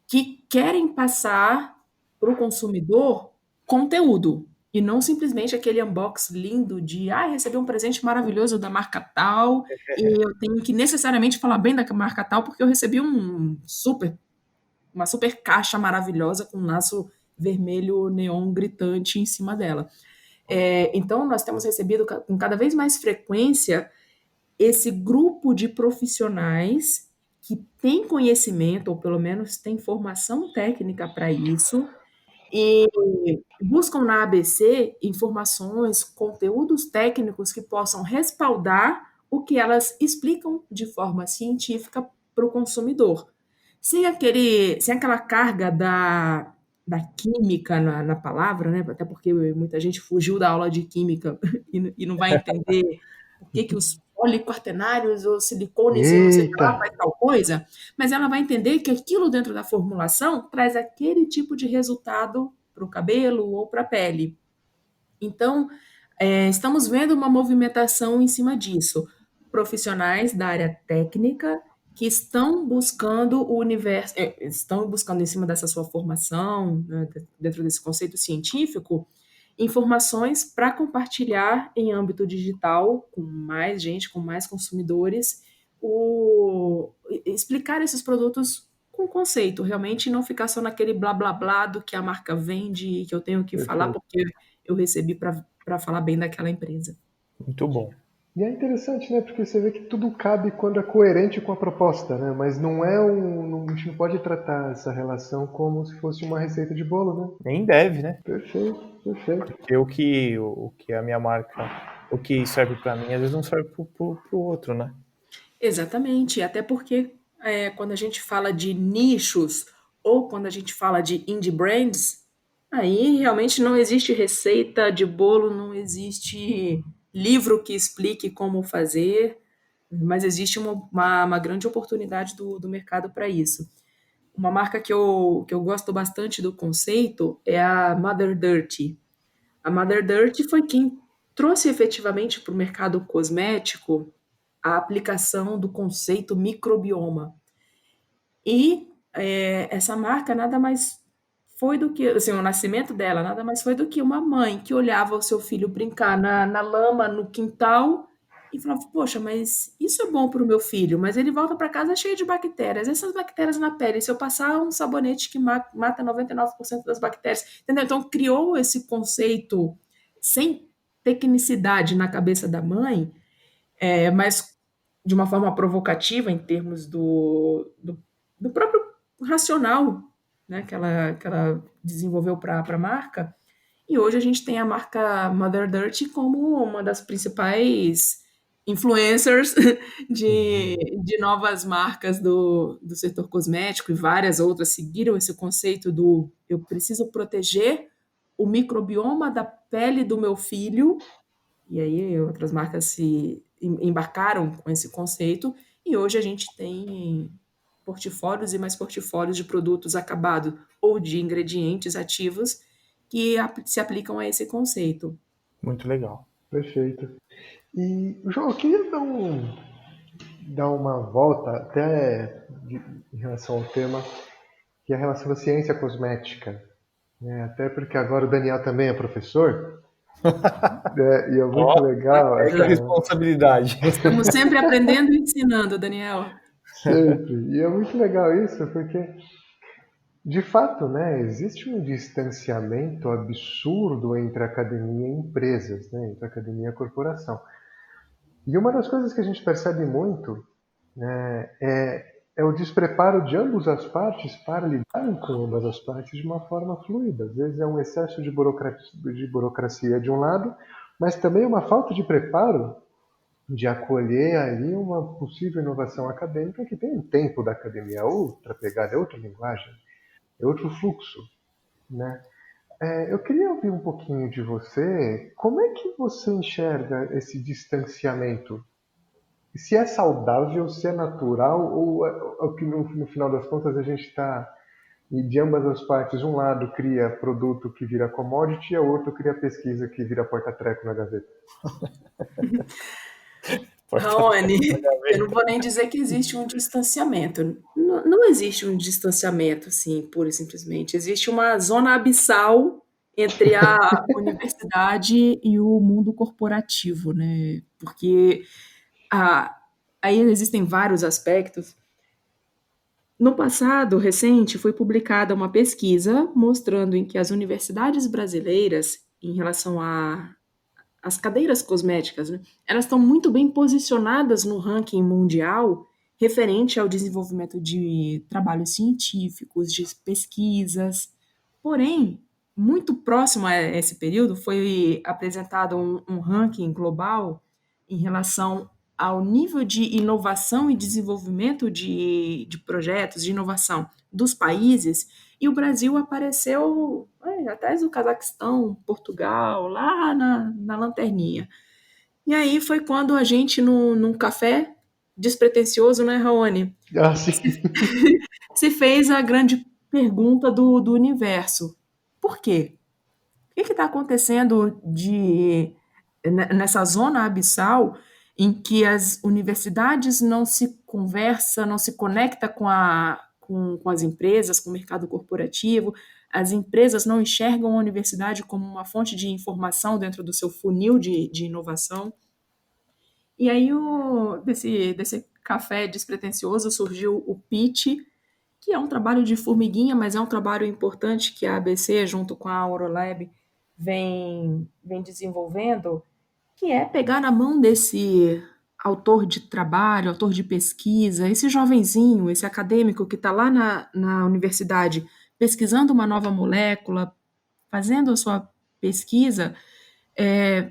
que querem passar para o consumidor conteúdo. E não simplesmente aquele unbox lindo de recebi um presente maravilhoso da marca tal, e eu tenho que necessariamente falar bem da marca tal, porque eu recebi uma super caixa maravilhosa com um laço vermelho neon gritante em cima dela. Então, nós temos recebido com cada vez mais frequência esse grupo de profissionais que tem conhecimento, ou pelo menos tem formação técnica para isso, e buscam na ABC informações, conteúdos técnicos que possam respaldar o que elas explicam de forma científica para o consumidor. Sem aquela carga da química na palavra, né? Até porque muita gente fugiu da aula de química e não vai entender por que os poliquaternários ou silicones e não sei o que Eita! lá faz tal coisa, mas ela vai entender que aquilo dentro da formulação traz aquele tipo de resultado para o cabelo ou para a pele. Então, estamos vendo uma movimentação em cima disso. Profissionais da área técnica que estão buscando o universo, estão buscando em cima dessa sua formação, né, dentro desse conceito científico, informações para compartilhar em âmbito digital com mais gente, com mais consumidores, explicar esses produtos com conceito, realmente não ficar só naquele blá blá blá do que a marca vende e que eu tenho que falar Perfeito. porque eu recebi para falar bem daquela empresa. Muito bom. E é interessante, né? Porque você vê que tudo cabe quando é coerente com a proposta, né? Mas não é a gente não pode tratar essa relação como se fosse uma receita de bolo, né? Nem deve, né? Perfeito, perfeito. Porque o que a minha marca, o que serve para mim, às vezes não serve pro outro, né? Exatamente, até porque quando a gente fala de nichos ou quando a gente fala de indie brands, aí realmente não existe receita de bolo, não existe livro que explique como fazer, mas existe uma grande oportunidade do mercado para isso. Uma marca que eu gosto bastante do conceito é a Mother Dirty. A Mother Dirty foi quem trouxe efetivamente para o mercado cosmético a aplicação do conceito microbioma. E essa marca nada mais foi do que, assim, o nascimento dela nada mais foi do que uma mãe que olhava o seu filho brincar na lama, no quintal, e falava, poxa, mas isso é bom para o meu filho, mas ele volta para casa cheio de bactérias, essas bactérias na pele, se eu passar um sabonete que mata 99% das bactérias, entendeu? Então criou esse conceito sem tecnicidade na cabeça da mãe, mas de uma forma provocativa em termos do próprio racional, né, que ela desenvolveu para a marca. E hoje a gente tem a marca Mother Dirty como uma das principais influencers de, Uhum. de novas marcas do setor cosmético e várias outras seguiram esse conceito do eu preciso proteger o microbioma da pele do meu filho, e aí outras marcas se embarcaram com esse conceito, e hoje a gente tem portfólios e mais portfólios de produtos acabados ou de ingredientes ativos que se aplicam a esse conceito. Muito legal. Perfeito. E, João, eu queria dar uma volta em relação ao tema, que é a relação da ciência cosmética, né? Até porque agora o Daniel também é professor, né? E é Ó, muito legal pega a essa. responsabilidade. Estamos sempre aprendendo e ensinando, Daniel. Sempre. E é muito legal isso, porque, de fato, né, existe um distanciamento absurdo entre academia e empresas, né, entre academia e corporação. E uma das coisas que a gente percebe muito, né, é o despreparo de ambas as partes para lidarem com ambas as partes de uma forma fluida. Às vezes é um excesso de burocracia de um lado, mas também uma falta de preparo de acolher ali uma possível inovação acadêmica que tem um tempo da academia, é outra pegada, é outra linguagem, é outro fluxo, né? Eu queria ouvir um pouquinho de você. Como é que você enxerga esse distanciamento? Se é saudável, se é natural, ou é que no final das contas a gente está de ambas as partes. Um lado cria produto que vira commodity, e o outro cria pesquisa que vira porta-treco na gaveta. Raoni, eu não vou nem dizer que existe um distanciamento. Não, não existe um distanciamento, assim, pura e simplesmente. Existe uma zona abissal entre a universidade e o mundo corporativo, né? Porque ah, aí existem vários aspectos. No passado recente, foi publicada uma pesquisa mostrando em que as universidades brasileiras, em relação às cadeiras cosméticas, né, elas estão muito bem posicionadas no ranking mundial referente ao desenvolvimento de trabalhos científicos, de pesquisas. Porém, muito próximo a esse período, foi apresentado um ranking global em relação ao nível de inovação e desenvolvimento de projetos de inovação dos países, e o Brasil apareceu atrás do Cazaquistão, Portugal, lá na lanterninha. E aí foi quando a gente, num café despretensioso, né, Raoni, Ah, sim. se fez a grande pergunta do universo. Por quê? O que está acontecendo nessa zona abissal em que as universidades não se conversam, não se conecta com as empresas, com o mercado corporativo, as empresas não enxergam a universidade como uma fonte de informação dentro do seu funil de inovação. E aí, desse café despretensioso, surgiu o pitch, que é um trabalho de formiguinha, mas é um trabalho importante que a ABC, junto com a Aurolab, vem desenvolvendo, que é pegar na mão desse autor de trabalho, autor de pesquisa, esse jovenzinho, esse acadêmico que está lá na universidade pesquisando uma nova molécula, fazendo a sua pesquisa,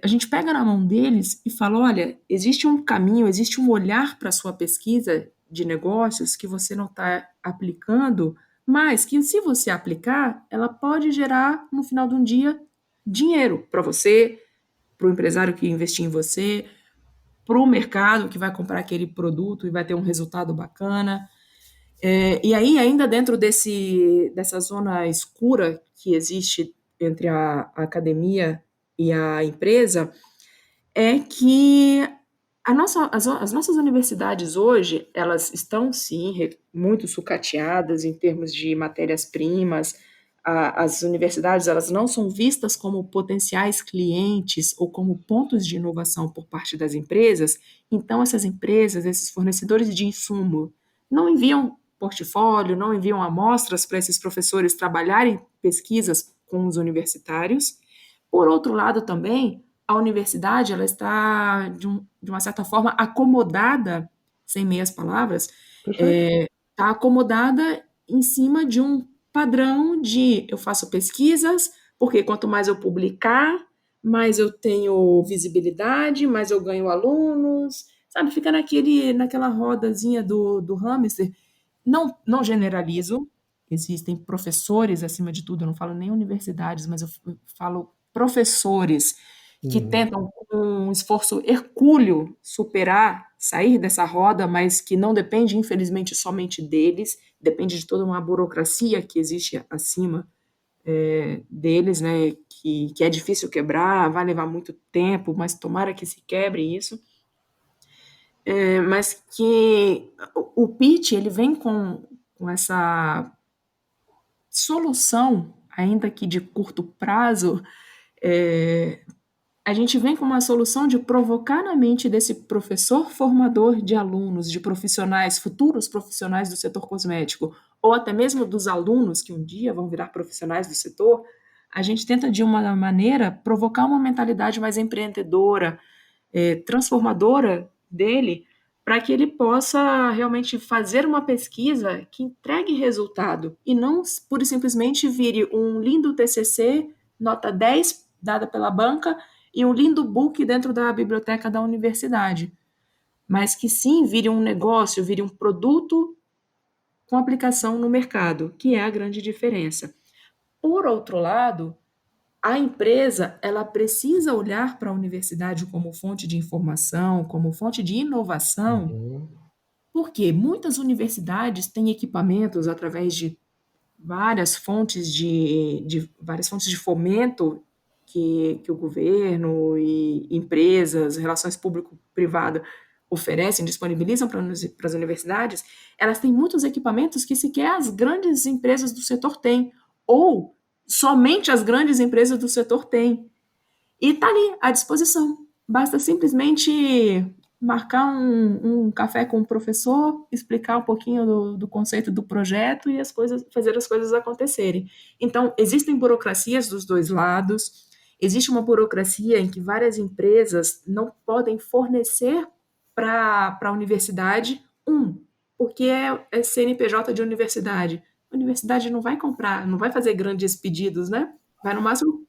a gente pega na mão deles e fala: olha, existe um caminho, existe um olhar para a sua pesquisa de negócios que você não está aplicando, mas que se você aplicar, ela pode gerar, no final de um dia, dinheiro para você, para o empresário que investir em você, para o mercado que vai comprar aquele produto e vai ter um resultado bacana. E aí, ainda dentro dessa zona escura que existe entre a academia e a empresa, é que as nossas universidades hoje, elas estão sim muito sucateadas em termos de matérias-primas. As universidades, elas não são vistas como potenciais clientes ou como pontos de inovação por parte das empresas. Então essas empresas, esses fornecedores de insumo, não enviam portfólio, não enviam amostras para esses professores trabalharem pesquisas com os universitários. Por outro lado, também, a universidade ela está, de uma certa forma, acomodada, sem meias palavras, Perfeito. está acomodada em cima de um padrão de eu faço pesquisas, porque quanto mais eu publicar, mais eu tenho visibilidade, mais eu ganho alunos, sabe? Fica naquela rodazinha do hamster. Não generalizo, existem professores acima de tudo, eu não falo nem universidades, mas eu falo professores que Uhum. tentam, com um esforço hercúleo, sair dessa roda, mas que não depende, infelizmente, somente deles, depende de toda uma burocracia que existe acima deles, né, que é difícil quebrar, vai levar muito tempo, mas tomara que se quebre isso. Mas que o pitch, ele vem com essa solução, ainda que de curto prazo, a gente vem com uma solução de provocar na mente desse professor formador de alunos, de profissionais, futuros profissionais do setor cosmético, ou até mesmo dos alunos que um dia vão virar profissionais do setor, a gente tenta, de uma maneira, provocar uma mentalidade mais empreendedora, transformadora dele, para que ele possa realmente fazer uma pesquisa que entregue resultado e não pura e simplesmente vire um lindo TCC, nota 10, dada pela banca, e um lindo book dentro da biblioteca da universidade, mas que sim vire um negócio, vire um produto com aplicação no mercado, que é a grande diferença. Por outro lado, a empresa, ela precisa olhar para a universidade como fonte de informação, como fonte de inovação, Uhum. porque muitas universidades têm equipamentos através de várias fontes de fomento que o governo e empresas, relações público-privada oferecem, disponibilizam para as universidades, elas têm muitos equipamentos que sequer as grandes empresas do setor têm, ou somente as grandes empresas do setor têm. E está ali à disposição. Basta simplesmente marcar um café com o professor, explicar um pouquinho do conceito do projeto e fazer as coisas acontecerem. Então, existem burocracias dos dois lados. Existe uma burocracia em que várias empresas não podem fornecer para a universidade, porque é CNPJ de universidade. A universidade não vai comprar, não vai fazer grandes pedidos, né? Vai no máximo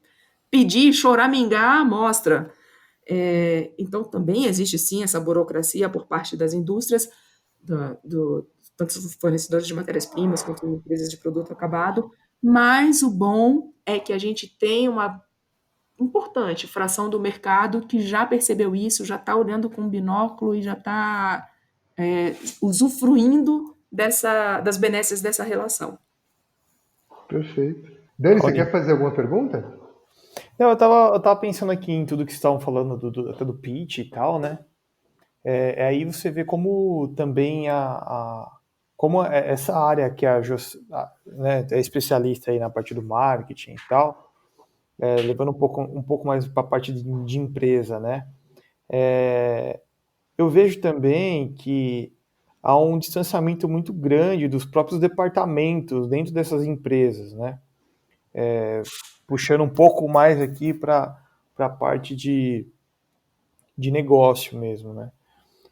pedir, choramingar a amostra. Então, também existe sim essa burocracia por parte das indústrias, tanto os fornecedores de matérias-primas quanto empresas de produto acabado, mas o bom é que a gente tem uma importante fração do mercado que já percebeu isso, já está olhando com um binóculo e já está usufruindo das benesses dessa relação. Perfeito. Dani, você Rony. quer fazer alguma pergunta? Não, eu tava pensando aqui em tudo que vocês estavam falando até do pitch e tal, né? Aí você vê como também como essa área que né, é especialista aí na parte do marketing e tal, levando um pouco mais para a parte de empresa, né? Eu vejo também que há um distanciamento muito grande dos próprios departamentos dentro dessas empresas, né? Puxando um pouco mais aqui para a parte de negócio mesmo, né?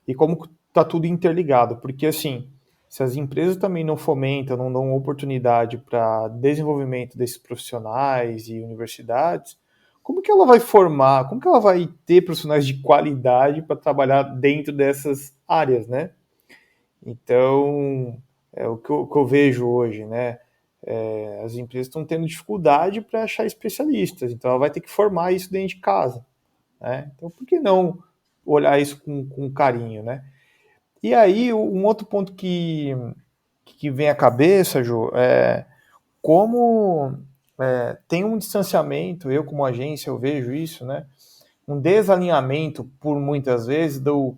E como está tudo interligado, porque assim, se as empresas também não fomentam, não dão oportunidade para desenvolvimento desses profissionais e universidades, como que ela vai formar, como que ela vai ter profissionais de qualidade para trabalhar dentro dessas áreas, né? Então, é o que eu vejo hoje, né? As empresas estão tendo dificuldade para achar especialistas, então ela vai ter que formar isso dentro de casa, né? Então, por que não olhar isso com carinho, né? E aí, um outro ponto que vem à cabeça, Jô, como tem um distanciamento, eu como agência eu vejo isso, né? Um desalinhamento, por muitas vezes, do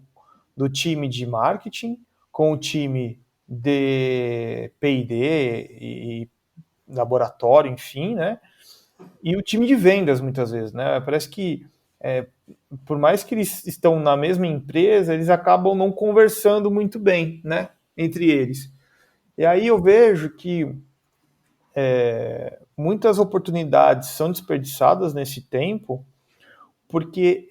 time de marketing com o time de P&D e laboratório, enfim, né? E o time de vendas, muitas vezes, né? Parece que, por mais que eles estão na mesma empresa, eles acabam não conversando muito bem, né? Entre eles. E aí eu vejo que muitas oportunidades são desperdiçadas nesse tempo, porque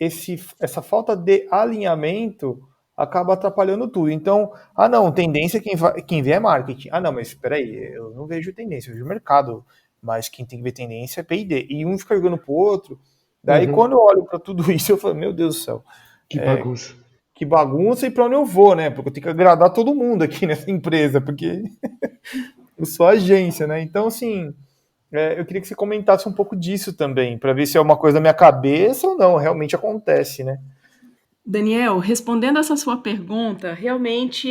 essa falta de alinhamento acaba atrapalhando tudo. Então, não, tendência quem vê é marketing. Não, mas espera aí, eu não vejo tendência, eu vejo mercado, mas quem tem que ver tendência é P&D. E um fica jogando pro outro, Daí, quando eu olho para tudo isso, eu falo, meu Deus do céu, Que bagunça. que bagunça e para onde eu vou, né? Porque eu tenho que agradar todo mundo aqui nessa empresa, porque eu sou agência, né? Então, assim, eu queria que você comentasse um pouco disso também, para ver se é uma coisa da minha cabeça ou não, realmente acontece, né? Daniel, respondendo essa sua pergunta, realmente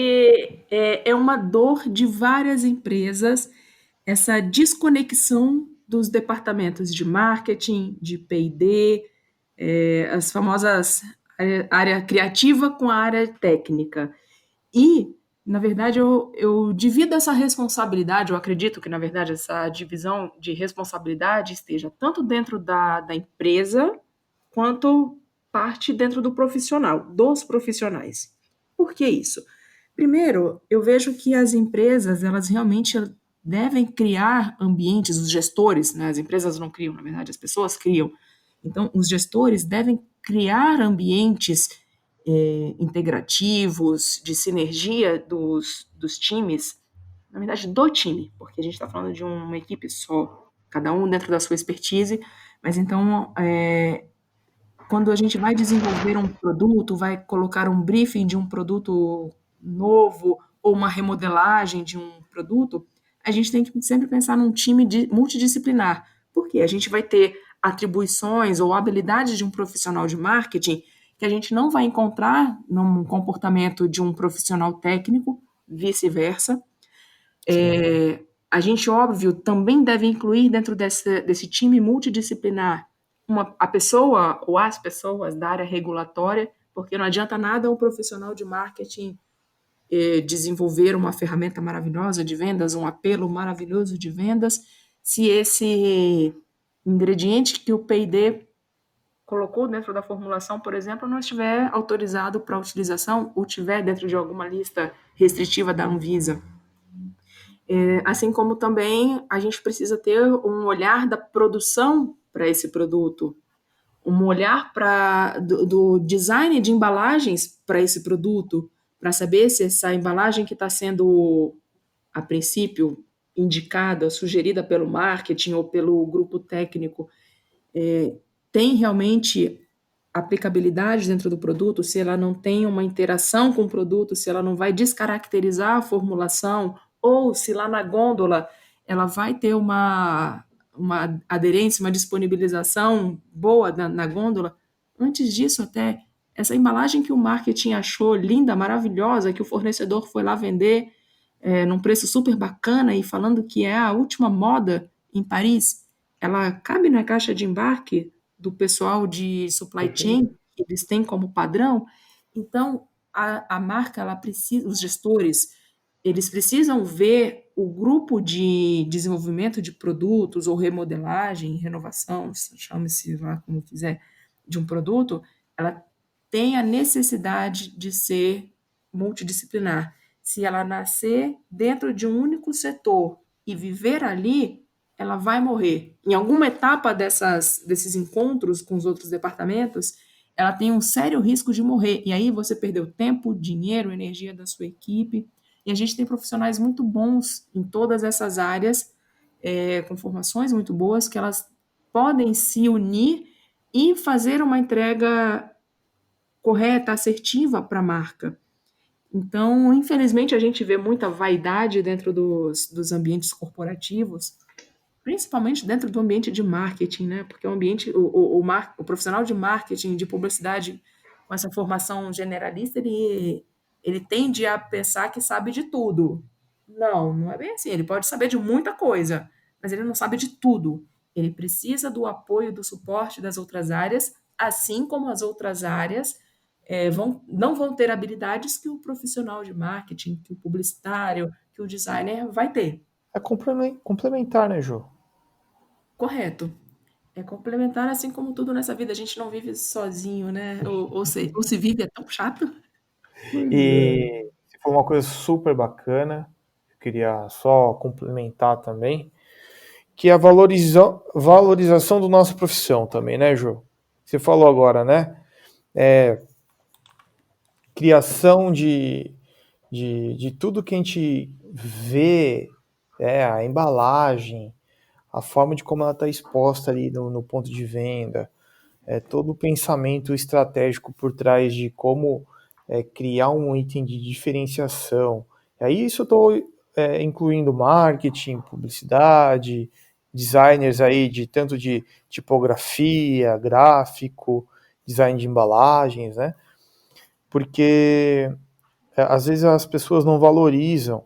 é uma dor de várias empresas essa desconexão dos departamentos de marketing, de P&D, as famosas área criativa com a área técnica. E, na verdade, eu divido essa responsabilidade, eu acredito que, na verdade, essa divisão de responsabilidade esteja tanto dentro da empresa, quanto parte dentro do profissional, dos profissionais. Por que isso? Primeiro, eu vejo que as empresas, elas realmente devem criar ambientes, os gestores, né, as empresas não criam, na verdade, as pessoas criam. Então, os gestores devem criar ambientes integrativos, de sinergia dos times, na verdade, do time, porque a gente está falando de uma equipe só, cada um dentro da sua expertise, mas então, quando a gente vai desenvolver um produto, vai colocar um briefing de um produto novo ou uma remodelagem de um produto, a gente tem que sempre pensar num time multidisciplinar, porque a gente vai ter atribuições ou habilidades de um profissional de marketing que a gente não vai encontrar num comportamento de um profissional técnico, vice-versa. A gente, óbvio, também deve incluir dentro desse time multidisciplinar a pessoa ou as pessoas da área regulatória, porque não adianta nada um profissional de marketing desenvolver uma ferramenta maravilhosa de vendas, um apelo maravilhoso de vendas, se esse ingrediente que o P&D colocou dentro da formulação, por exemplo, não estiver autorizado para utilização ou estiver dentro de alguma lista restritiva da Anvisa. Assim como também a gente precisa ter um olhar da produção para esse produto, um olhar do design de embalagens para esse produto, para saber se essa embalagem que está sendo, a princípio, indicada, sugerida pelo marketing ou pelo grupo técnico, tem realmente aplicabilidade dentro do produto, se ela não tem uma interação com o produto, se ela não vai descaracterizar a formulação, ou se lá na gôndola ela vai ter uma aderência, uma disponibilização boa na gôndola. Antes disso, até, essa embalagem que o marketing achou linda, maravilhosa, que o fornecedor foi lá vender num preço super bacana e falando que é a última moda em Paris, ela cabe na caixa de embarque do pessoal de supply chain, que eles têm como padrão. Então, a marca, ela precisa, os gestores, eles precisam ver o grupo de desenvolvimento de produtos ou remodelagem, renovação, chame-se lá como quiser, de um produto, ela tem a necessidade de ser multidisciplinar. Se ela nascer dentro de um único setor e viver ali, ela vai morrer. Em alguma etapa desses encontros com os outros departamentos, ela tem um sério risco de morrer. E aí você perdeu tempo, dinheiro, energia da sua equipe. E a gente tem profissionais muito bons em todas essas áreas, com formações muito boas, que elas podem se unir e fazer uma entrega correta, assertiva para a marca. Então, infelizmente, a gente vê muita vaidade dentro dos ambientes corporativos, principalmente dentro do ambiente de marketing, né? Porque o profissional de marketing, de publicidade, com essa formação generalista, ele tende a pensar que sabe de tudo. Não, não é bem assim. Ele pode saber de muita coisa, mas ele não sabe de tudo. Ele precisa do apoio, do suporte das outras áreas, assim como as outras áreas não vão ter habilidades que o profissional de marketing, que o publicitário, que o designer vai ter. É complementar, né, Jô? Correto. É complementar, assim como tudo nessa vida. A gente não vive sozinho, né? Ou se vive é tão chato. Pois é. E se for uma coisa super bacana, eu queria só complementar também, que é a valorização da nossa profissão também, né, Jô? Você falou agora, né? Criação de tudo que a gente vê, a embalagem, a forma de como ela está exposta ali no ponto de venda, todo o pensamento estratégico por trás de como criar um item de diferenciação. E aí isso eu estou incluindo marketing, publicidade, designers aí de tanto de tipografia, gráfico, design de embalagens, né? Porque às vezes as pessoas não valorizam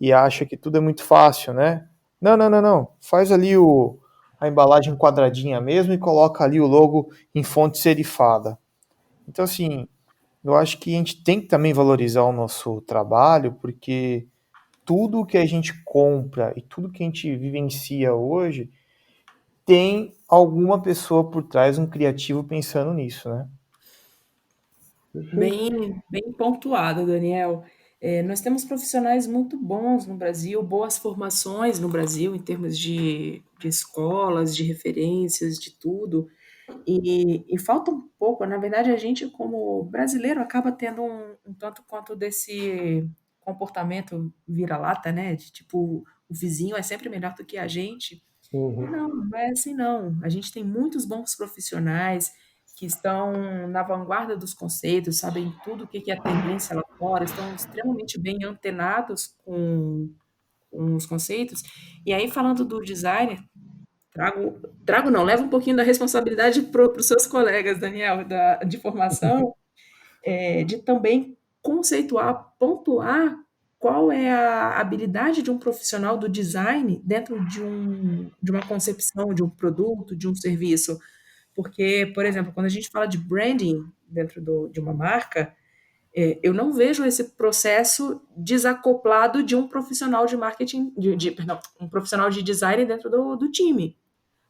e acham que tudo é muito fácil, né? Não, não, não, não. Faz ali a embalagem quadradinha mesmo e coloca ali o logo em fonte serifada. Então, assim, eu acho que a gente tem que também valorizar o nosso trabalho, porque tudo que a gente compra e tudo que a gente vivencia hoje tem alguma pessoa por trás, um criativo pensando nisso, né? Perfeito. Bem pontuado, Daniel. Nós temos profissionais muito bons no Brasil, boas formações no Brasil, em termos de escolas, de referências, de tudo. E falta um pouco, na verdade, a gente, como brasileiro, acaba tendo um tanto quanto desse comportamento vira-lata, né? De tipo, o vizinho é sempre melhor do que a gente. E Uhum. não é assim não. A gente tem muitos bons profissionais que estão na vanguarda dos conceitos, sabem tudo o que que é tendência lá fora, estão extremamente bem antenados com os conceitos. E aí, falando do designer, trago não, leva um pouquinho da responsabilidade para os seus colegas, Daniel, de formação, de também conceituar, pontuar qual é a habilidade de um profissional do design dentro de uma concepção de um produto, de um serviço. Porque, por exemplo, quando a gente fala de branding dentro de uma marca, eu não vejo esse processo desacoplado de um profissional de marketing, perdão, um profissional de design dentro do time.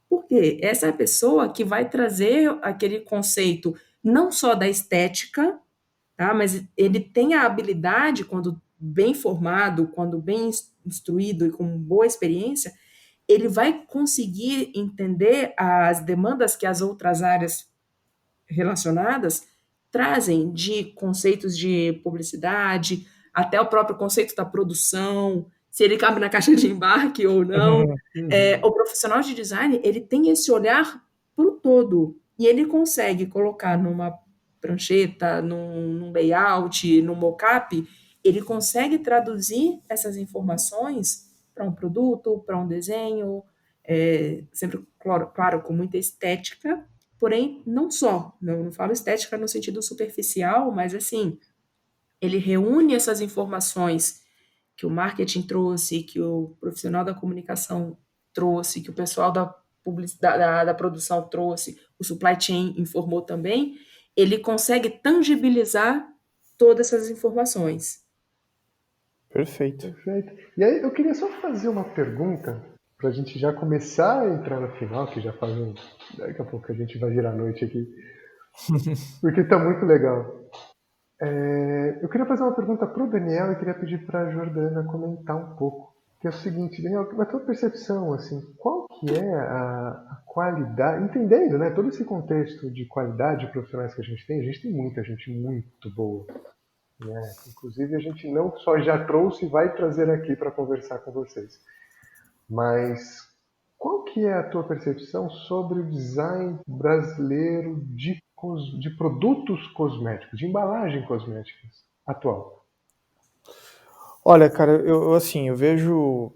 Por quê? Essa é a pessoa que vai trazer aquele conceito não só da estética, tá? Mas ele tem a habilidade, quando bem formado, quando bem instruído e com boa experiência, ele vai conseguir entender as demandas que as outras áreas relacionadas trazem de conceitos de publicidade, até o próprio conceito da produção, se ele cabe na caixa de embarque ou não. Uhum. O profissional de design, ele tem esse olhar para o todo, e ele consegue colocar numa prancheta, num layout, num mockup, ele consegue traduzir essas informações para um produto, para um desenho, sempre, claro, com muita estética, porém, não só, não falo estética no sentido superficial, mas assim, ele reúne essas informações que o marketing trouxe, que o profissional da comunicação trouxe, que o pessoal da publicidade, da produção trouxe, o supply chain informou também, ele consegue tangibilizar todas essas informações. Perfeito. Perfeito. E aí eu queria só fazer uma pergunta para a gente já começar a entrar no final, que já faz um. Daqui a pouco a gente vai virar a noite aqui, porque está muito legal. Eu queria fazer uma pergunta para o Daniel e queria pedir para a Jordana comentar um pouco. Que é o seguinte, Daniel, na tua percepção, assim, qual que é a qualidade, entendendo, né, todo esse contexto de qualidade de profissionais que a gente tem muita gente muito boa, né? Inclusive a gente não só já trouxe e vai trazer aqui para conversar com vocês. Mas qual que é a tua percepção sobre o design brasileiro de produtos cosméticos, de embalagem cosméticas atual? Olha, cara, assim, eu vejo,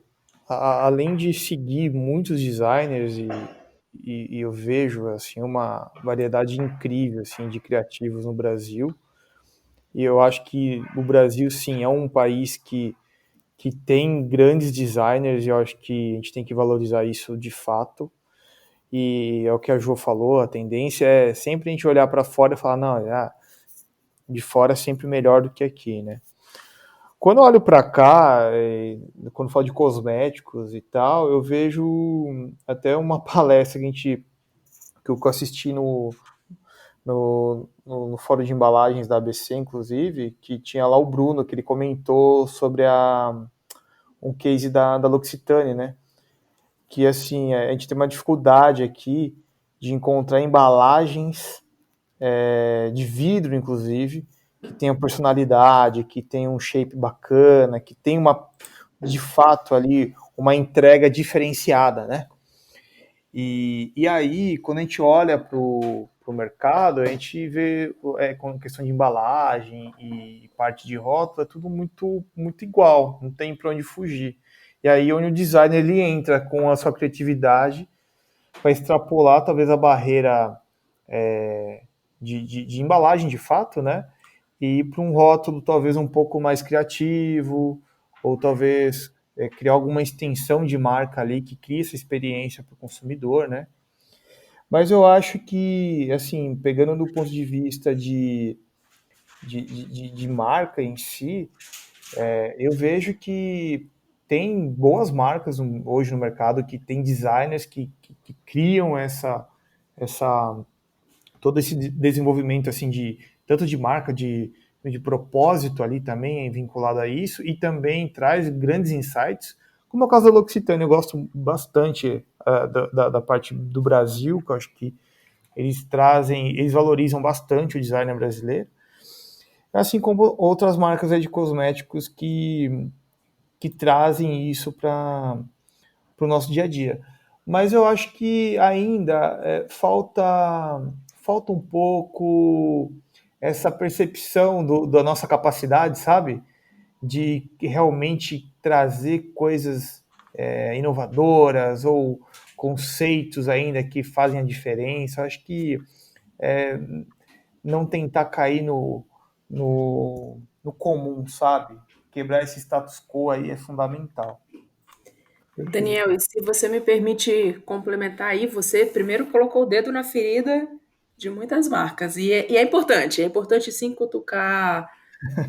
além de seguir muitos designers e eu vejo, assim, uma variedade incrível, assim, de criativos no Brasil. E eu acho que o Brasil, sim, é um país que tem grandes designers e eu acho que a gente tem que valorizar isso de fato. E é o que a Jo falou, a tendência é sempre a gente olhar para fora e falar, não, de fora é sempre melhor do que aqui, né? Quando eu olho para cá, quando falo de cosméticos e tal, eu vejo até uma palestra que eu assisti no fórum de embalagens da ABC, inclusive, que tinha lá o Bruno, que ele comentou sobre um case da L'Occitane, né? Que assim, a gente tem uma dificuldade aqui de encontrar embalagens de vidro, inclusive, que tenham personalidade, que tenham um shape bacana, que tem de fato ali, uma entrega diferenciada, né? E aí, quando a gente olha para o o mercado, a gente vê com questão de embalagem e parte de rótulo, é tudo muito, muito igual, não tem para onde fugir. E aí onde o designer ele entra com a sua criatividade para extrapolar talvez a barreira de embalagem de fato, né? E ir para um rótulo talvez um pouco mais criativo, ou talvez criar alguma extensão de marca ali que crie essa experiência para o consumidor, né? Mas eu acho que, assim, pegando do ponto de vista de marca em si, eu vejo que tem boas marcas hoje no mercado, que tem designers que criam todo esse desenvolvimento assim tanto de marca, de propósito ali também vinculado a isso, e também traz grandes insights, como é o caso da L'Occitane. Eu gosto bastante da parte do Brasil, que eu acho que eles valorizam bastante o designer brasileiro, assim como outras marcas de cosméticos que trazem isso para o nosso dia a dia. Mas eu acho que ainda falta um pouco essa percepção da nossa capacidade, sabe? De realmente trazer coisas inovadoras ou conceitos ainda que fazem a diferença. Eu acho que não tentar cair no comum, sabe? Quebrar esse status quo aí é fundamental. Daniel, e se você me permite complementar aí, você primeiro colocou o dedo na ferida de muitas marcas. E é importante sim cutucar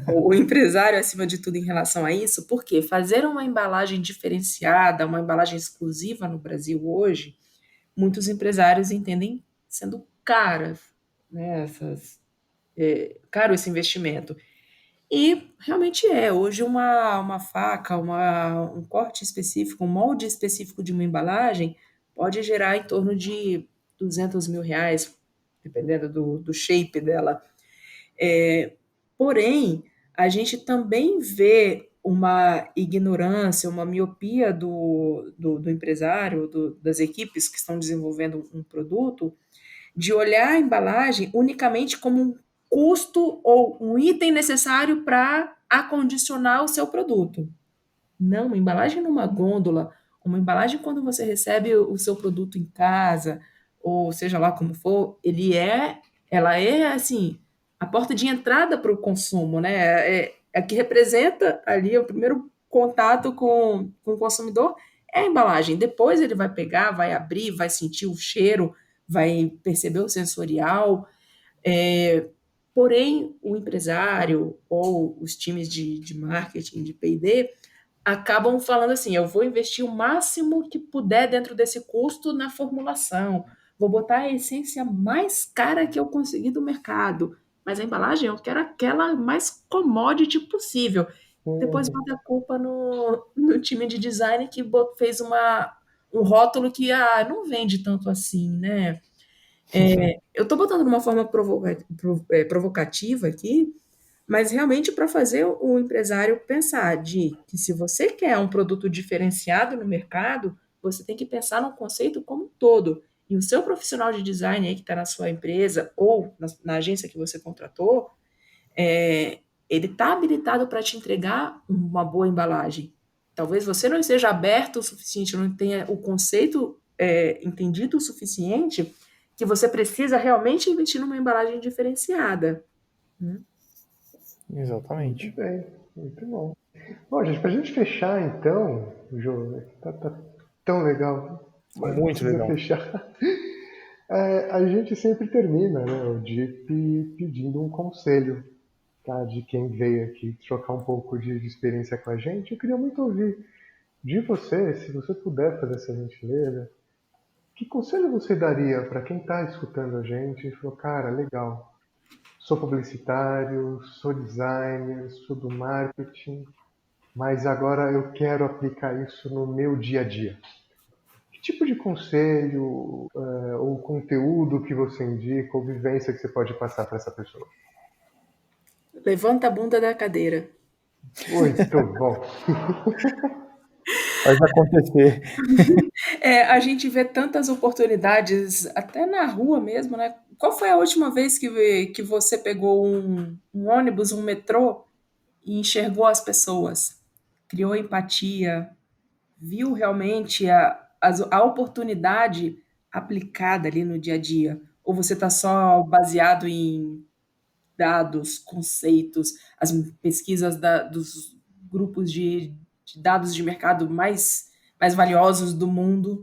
o empresário acima de tudo em relação a isso, porque fazer uma embalagem diferenciada, uma embalagem exclusiva no Brasil hoje, muitos empresários entendem sendo caras, né? Caro esse investimento. E realmente é. Hoje, uma faca, um corte específico, um molde específico de uma embalagem pode gerar em torno de R$ 200.000, dependendo do shape dela. Porém, a gente também vê uma ignorância, uma miopia do empresário, das equipes que estão desenvolvendo um produto, de olhar a embalagem unicamente como um custo ou um item necessário para acondicionar o seu produto. Não, uma embalagem numa gôndola, uma embalagem quando você recebe o seu produto em casa, ou seja lá como for, ela é assim, a porta de entrada para o consumo, né? É a que representa ali o primeiro contato com o consumidor é a embalagem. Depois ele vai pegar, vai abrir, vai sentir o cheiro, vai perceber o sensorial. É, porém, o empresário ou os times de marketing, de P&D, acabam falando assim: eu vou investir o máximo que puder dentro desse custo na formulação, vou botar a essência mais cara que eu conseguir do mercado, mas a embalagem eu quero aquela mais commodity possível. Depois bota a culpa no time de design que fez um rótulo que não vende tanto assim, né? Eu estou botando de uma forma provocativa aqui, mas realmente para fazer o empresário pensar que se você quer um produto diferenciado no mercado, você tem que pensar no conceito como um todo. E o seu profissional de design aí que está na sua empresa ou na agência que você contratou, ele está habilitado para te entregar uma boa embalagem. Talvez você não esteja aberto o suficiente, não tenha o conceito entendido o suficiente, que você precisa realmente investir numa embalagem diferenciada. Exatamente. Muito bem, muito bom. Bom, gente, para a gente fechar então, Jô, tá tão legal, mas Muito precisa legal. fechar. A gente sempre termina, né, o DIP pedindo um conselho, tá, de quem veio aqui trocar um pouco de experiência com a gente. Eu queria muito ouvir de você, se você puder fazer essa gentileza, que conselho você daria para quem está escutando a gente e falou, cara, legal, sou publicitário, sou designer, sou do marketing, mas agora eu quero aplicar isso no meu dia a dia. Que tipo de conselho ou conteúdo que você indica ou vivência que você pode passar para essa pessoa? Levanta a bunda da cadeira. Muito bom. Faz acontecer. A gente vê tantas oportunidades, até na rua mesmo, né? Qual foi a última vez que você pegou um ônibus, um metrô e enxergou as pessoas? Criou empatia, viu realmente a oportunidade aplicada ali no dia a dia? Ou você está só baseado em dados, conceitos, as pesquisas dos grupos de dados de mercado mais valiosos do mundo?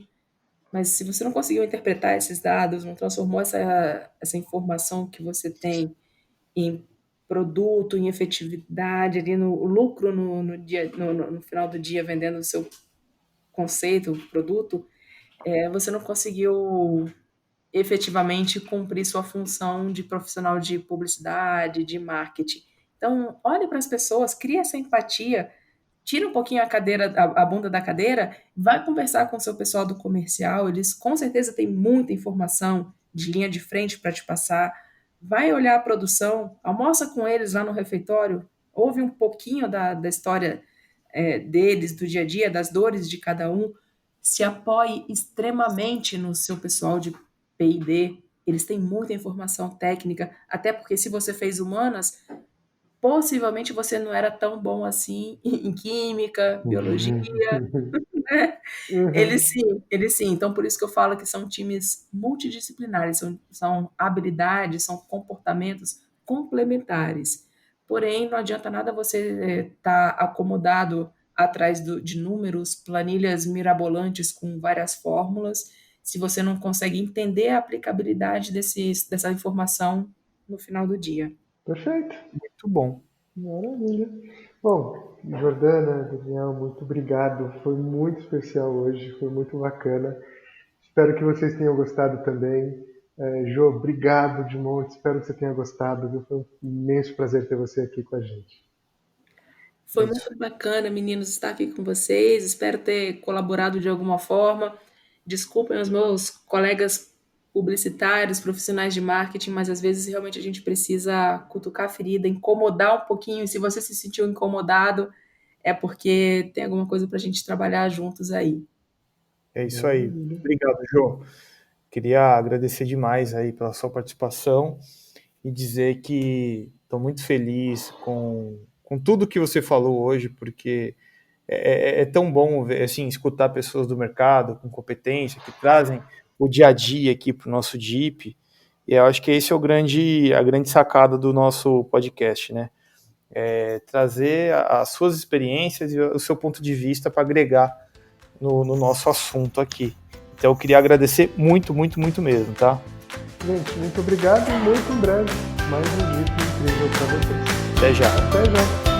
Mas se você não conseguiu interpretar esses dados, não transformou essa informação que você tem em produto, em efetividade, ali no lucro no final do dia, vendendo o seu conceito, produto, você não conseguiu efetivamente cumprir sua função de profissional de publicidade, de marketing. Então, olhe para as pessoas, crie essa empatia, tira um pouquinho a bunda da cadeira, vai conversar com o seu pessoal do comercial, eles com certeza têm muita informação de linha de frente para te passar. Vai olhar a produção, almoça com eles lá no refeitório, ouve um pouquinho da história deles, do dia a dia, das dores de cada um, se apoie extremamente no seu pessoal de P&D, eles têm muita informação técnica, até porque se você fez humanas, possivelmente você não era tão bom assim em química, biologia, né? Eles sim. Então, por isso que eu falo que são times multidisciplinares, são habilidades, são comportamentos complementares. Porém, não adianta nada você estar acomodado atrás de números, planilhas mirabolantes com várias fórmulas, se você não consegue entender a aplicabilidade dessa informação no final do dia. Perfeito. Muito bom. Maravilha. Bom, Jordana, Daniel, muito obrigado. Foi muito especial hoje, foi muito bacana. Espero que vocês tenham gostado também. Jô, obrigado de monte. Espero que você tenha gostado. Viu? Foi um imenso prazer ter você aqui com a gente. Foi muito bacana, meninos, estar aqui com vocês. Espero ter colaborado de alguma forma. Desculpem os meus colegas publicitários, profissionais de marketing, mas às vezes realmente a gente precisa cutucar a ferida, incomodar um pouquinho. E se você se sentiu incomodado, é porque tem alguma coisa para a gente trabalhar juntos aí. É isso aí. Obrigado, Jô. Queria agradecer demais aí pela sua participação e dizer que estou muito feliz com tudo que você falou hoje, porque é tão bom ver, assim, escutar pessoas do mercado com competência, que trazem o dia a dia aqui para o nosso DIP, e eu acho que esse é a grande sacada do nosso podcast, né? Trazer as suas experiências e o seu ponto de vista para agregar no nosso assunto aqui. Então eu queria agradecer muito, muito, muito mesmo, tá? Gente, muito obrigado e muito em breve mais um DIP incrível para vocês. Até já. Até já.